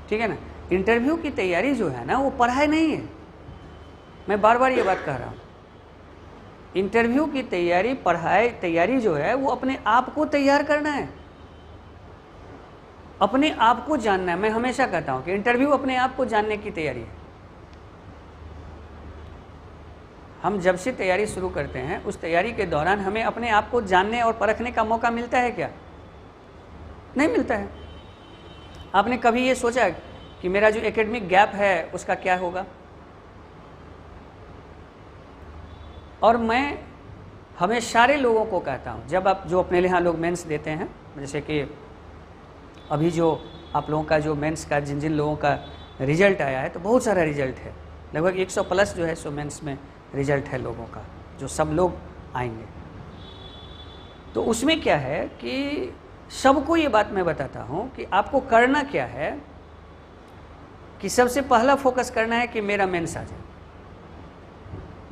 ठीक है ना? इंटरव्यू की तैयारी जो है ना वो पढ़ाई नहीं है, मैं बार बार ये बात कह रहा हूँ। इंटरव्यू की तैयारी, तैयारी जो है वो अपने आप को तैयार करना है, अपने आप को जानना है। मैं हमेशा कहता हूँ कि इंटरव्यू अपने आप को जानने की तैयारी है। हम जब से तैयारी शुरू करते हैं उस तैयारी के दौरान हमें अपने आप को जानने और परखने का मौका मिलता है क्या? नहीं मिलता है। आपने कभी ये सोचा कि मेरा जो एकेडमिक गैप है उसका क्या होगा? और मैं हमें सारे लोगों को कहता हूँ, जब आप जो अपने यहाँ लोग मेंस देते हैं, जैसे कि अभी जो आप लोगों का जो मेंस का जिन जिन लोगों का रिजल्ट आया है, तो बहुत सारा रिजल्ट है, लगभग 100 प्लस जो है सो मेंस में रिजल्ट है लोगों का, जो सब लोग आएंगे। तो उसमें क्या है कि सबको ये बात मैं बताता हूँ कि आपको करना क्या है कि सबसे पहला फोकस करना है कि मेरा मेंस आ जाए।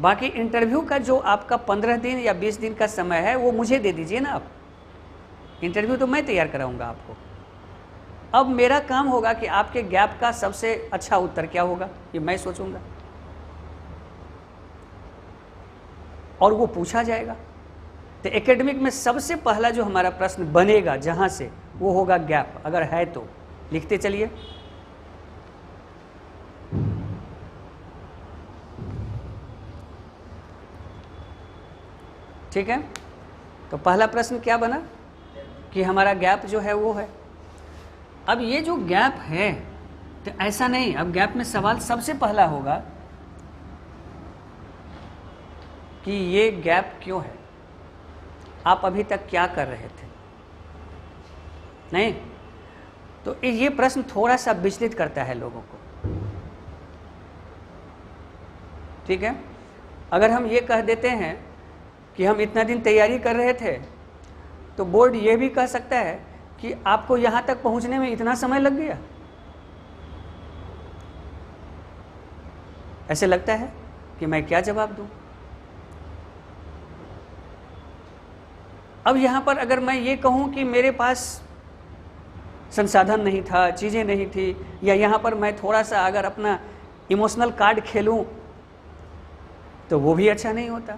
बाकी इंटरव्यू का जो आपका 15 दिन या 20 दिन का समय है वो मुझे दे दीजिए ना आप। इंटरव्यू तो मैं तैयार कराऊंगा आपको। अब मेरा काम होगा कि आपके गैप का सबसे अच्छा उत्तर क्या होगा ये मैं सोचूंगा, और वो पूछा जाएगा। तो एकेडमिक में सबसे पहला जो हमारा प्रश्न बनेगा जहां से, वो होगा गैप। अगर है तो लिखते चलिए। ठीक है, तो पहला प्रश्न क्या बना कि हमारा गैप जो है वो है। अब ये जो गैप है, तो ऐसा नहीं, अब गैप में सवाल सबसे पहला होगा कि ये गैप क्यों है, आप अभी तक क्या कर रहे थे। नहीं तो ये प्रश्न थोड़ा सा विचलित करता है लोगों को। ठीक है, अगर हम ये कह देते हैं कि हम इतना दिन तैयारी कर रहे थे, तो बोर्ड ये भी कह सकता है कि आपको यहाँ तक पहुँचने में इतना समय लग गया। ऐसे लगता है कि मैं क्या जवाब दूँ। अब यहाँ पर अगर मैं ये कहूँ कि मेरे पास संसाधन नहीं था, चीज़ें नहीं थी, या यहाँ पर मैं थोड़ा सा अगर अपना इमोशनल कार्ड खेलूँ, तो वो भी अच्छा नहीं होता।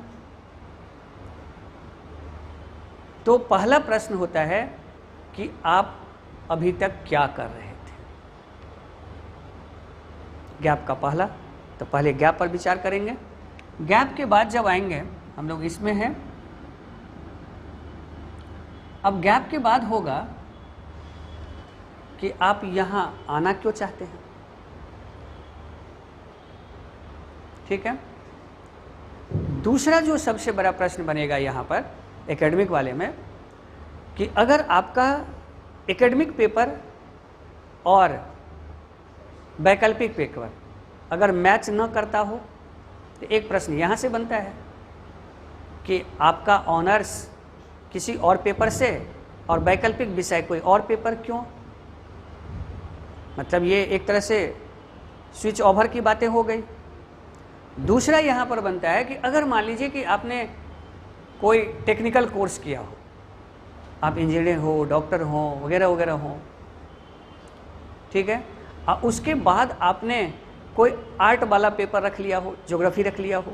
तो पहला प्रश्न होता है कि आप अभी तक क्या कर रहे थे, गैप का पहला। तो पहले गैप पर विचार करेंगे। गैप के बाद जब आएंगे हम लोग इसमें हैं, अब गैप के बाद होगा कि आप यहाँ आना क्यों चाहते हैं। ठीक है, दूसरा जो सबसे बड़ा प्रश्न बनेगा यहाँ पर एकेडमिक वाले में, कि अगर आपका एकेडमिक पेपर और वैकल्पिक पेपर अगर मैच न करता हो, तो एक प्रश्न यहाँ से बनता है कि आपका ऑनर्स किसी और पेपर से और वैकल्पिक विषय कोई और पेपर क्यों। मतलब ये एक तरह से स्विच ओवर की बातें हो गई। दूसरा यहाँ पर बनता है कि अगर मान लीजिए कि आपने कोई टेक्निकल कोर्स किया हो, आप इंजीनियर हो, डॉक्टर हो, वगैरह वगैरह हो, ठीक है, और उसके बाद आपने कोई आर्ट वाला पेपर रख लिया हो, ज्योग्राफी रख लिया हो,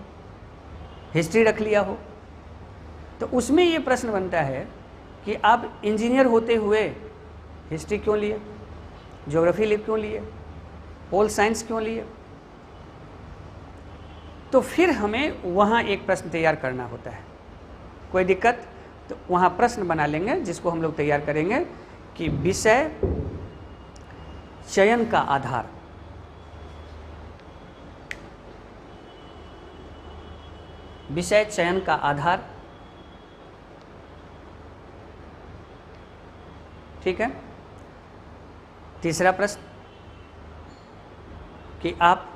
हिस्ट्री रख लिया हो, तो उसमें ये प्रश्न बनता है कि आप इंजीनियर होते हुए हिस्ट्री क्यों लिए, ज्योग्राफी क्यों लिए, पोल साइंस क्यों लिए। तो फिर हमें वहाँ एक प्रश्न तैयार करना होता है। कोई दिक्कत, तो वहाँ प्रश्न बना लेंगे जिसको हम लोग तैयार करेंगे कि विषय चयन का आधार। विषय चयन का आधार। ठीक है, तीसरा प्रश्न कि आप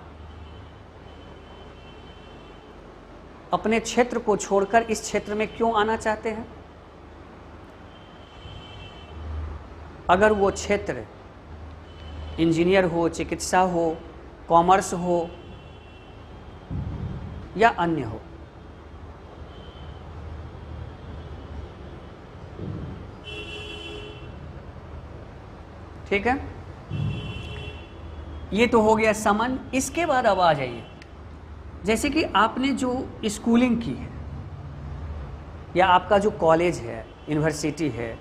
अपने क्षेत्र को छोड़कर इस क्षेत्र में क्यों आना चाहते हैं। अगर वो क्षेत्र इंजीनियर हो, चिकित्सा हो, कॉमर्स हो या अन्य हो। ठीक है, ये तो हो गया सामान्य। इसके बाद अब आ जाइए, जैसे कि आपने जो स्कूलिंग की है या आपका जो कॉलेज है, यूनिवर्सिटी है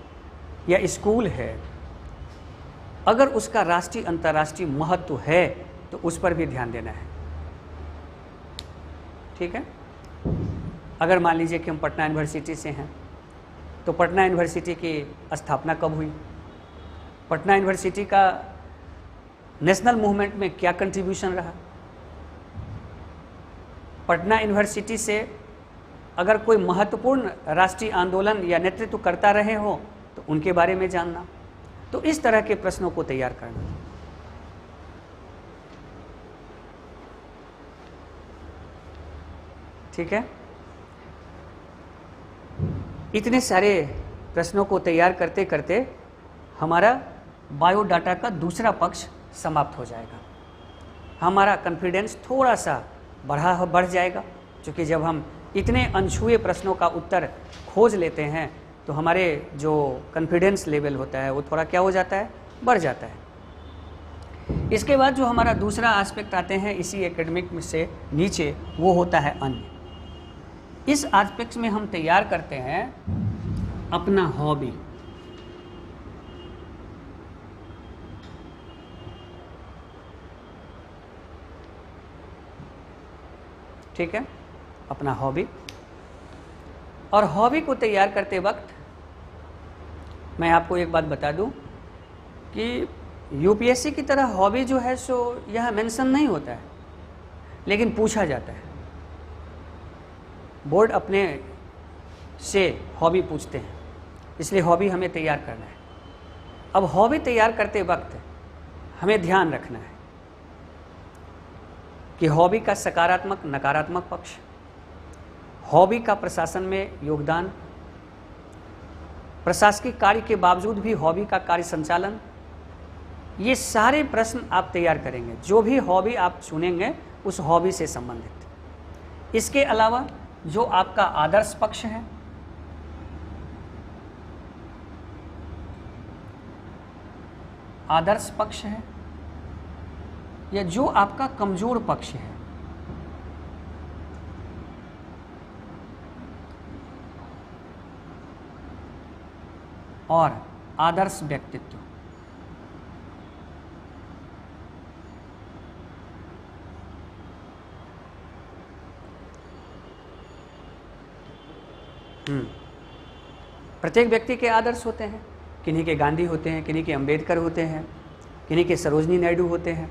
या स्कूल है, अगर उसका राष्ट्रीय अंतर्राष्ट्रीय महत्व है तो उस पर भी ध्यान देना है। ठीक है, अगर मान लीजिए कि हम पटना यूनिवर्सिटी से हैं, तो पटना यूनिवर्सिटी की स्थापना कब हुई, पटना यूनिवर्सिटी का नेशनल मूवमेंट में क्या कंट्रीब्यूशन रहा, पटना यूनिवर्सिटी से अगर कोई महत्वपूर्ण राष्ट्रीय आंदोलन या नेतृत्व करता रहे हो तो उनके बारे में जानना। तो इस तरह के प्रश्नों को तैयार करना। ठीक है, इतने सारे प्रश्नों को तैयार करते करते हमारा बायोडाटा का दूसरा पक्ष समाप्त हो जाएगा। हमारा कॉन्फिडेंस थोड़ा सा बढ़ जाएगा, क्योंकि जब हम इतने अनछुए प्रश्नों का उत्तर खोज लेते हैं तो हमारे जो कॉन्फिडेंस लेवल होता है वो थोड़ा क्या हो जाता है, बढ़ जाता है। इसके बाद जो हमारा दूसरा एस्पेक्ट आते हैं इसी एकेडमिक में से नीचे, वो होता है अन्य। इस एस्पेक्ट में हम तैयार करते हैं अपना हॉबी। ठीक है, अपना हॉबी। और हॉबी को तैयार करते वक्त मैं आपको एक बात बता दूं कि यूपीएससी की तरह हॉबी जो है सो यह मेंशन नहीं होता है, लेकिन पूछा जाता है। बोर्ड अपने से हॉबी पूछते हैं, इसलिए हॉबी हमें तैयार करना है। अब हॉबी तैयार करते वक्त हमें ध्यान रखना है कि हॉबी का सकारात्मक नकारात्मक पक्ष, हॉबी का प्रशासन में योगदान, प्रशासनिक कार्य के बावजूद भी हॉबी का कार्य संचालन, ये सारे प्रश्न आप तैयार करेंगे। जो भी हॉबी आप चुनेंगे उस हॉबी से संबंधित। इसके अलावा जो आपका आदर्श पक्ष है, आदर्श पक्ष है, या जो आपका कमजोर पक्ष है, और आदर्श व्यक्तित्व। प्रत्येक व्यक्ति के आदर्श होते हैं। किन्हीं के गांधी होते हैं, किन्हीं के अंबेडकर होते हैं, किन्हीं के सरोजनी नायडू होते हैं,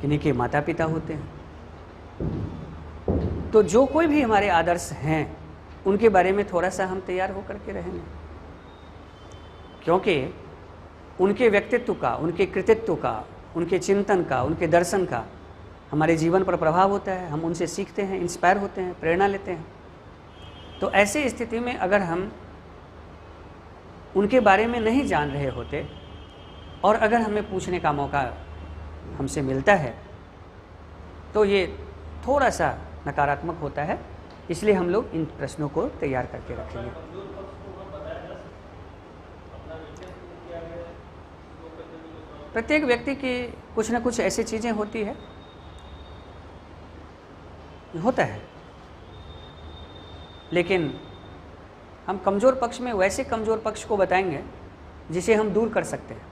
किन्हीं के माता पिता होते हैं। तो जो कोई भी हमारे आदर्श हैं उनके बारे में थोड़ा सा हम तैयार होकर के रहेंगे, क्योंकि उनके व्यक्तित्व का, उनके कृतित्व का, उनके चिंतन का, उनके दर्शन का हमारे जीवन पर प्रभाव होता है। हम उनसे सीखते हैं, इंस्पायर होते हैं, प्रेरणा लेते हैं। तो ऐसी स्थिति में अगर हम उनके बारे में नहीं जान रहे होते और अगर हमें पूछने का मौका हमसे मिलता है तो ये थोड़ा सा नकारात्मक होता है। इसलिए हम लोग इन प्रश्नों को तैयार करके रखेंगे। प्रत्येक व्यक्ति की कुछ न कुछ ऐसी चीज़ें होती है, होता है, लेकिन हम कमज़ोर पक्ष में वैसे कमज़ोर पक्ष को बताएंगे जिसे हम दूर कर सकते हैं,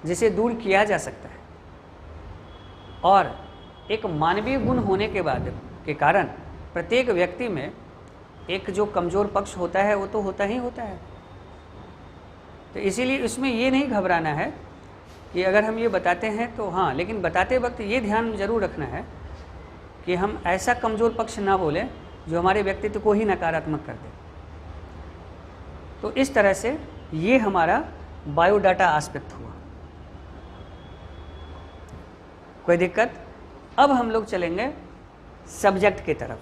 जिसे दूर किया जा सकता है। और एक मानवीय गुण होने के बाद के कारण प्रत्येक व्यक्ति में एक जो कमज़ोर पक्ष होता है वो तो होता ही होता है। तो इसीलिए इसमें ये नहीं घबराना है कि अगर हम ये बताते हैं तो हाँ, लेकिन बताते वक्त ये ध्यान जरूर रखना है कि हम ऐसा कमज़ोर पक्ष ना बोलें जो हमारे व्यक्तित्व को ही नकारात्मक कर दे। तो इस तरह से ये हमारा बायोडाटा एस्पेक्ट हुआ। कोई दिक्कत? अब हम लोग चलेंगे सब्जेक्ट की तरफ,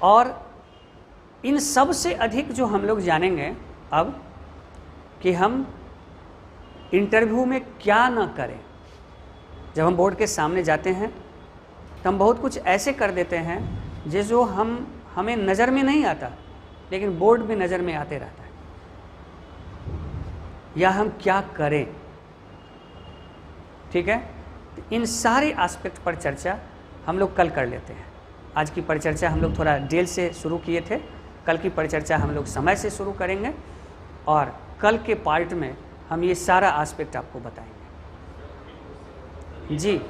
और इन सब से अधिक जो हम लोग जानेंगे अब कि हम इंटरव्यू में क्या ना करें। जब हम बोर्ड के सामने जाते हैं तो हम बहुत कुछ ऐसे कर देते हैं जो हमें नज़र में नहीं आता, लेकिन बोर्ड में नज़र में आते रहता है। या हम क्या करें, ठीक है? तो इन सारे एस्पेक्ट पर चर्चा हम लोग कल कर लेते हैं। आज की परिचर्चा हम लोग थोड़ा देर से शुरू किए थे, कल की परिचर्चा हम लोग समय से शुरू करेंगे, और कल के पार्ट में हम ये सारा एस्पेक्ट आपको बताएंगे। जी।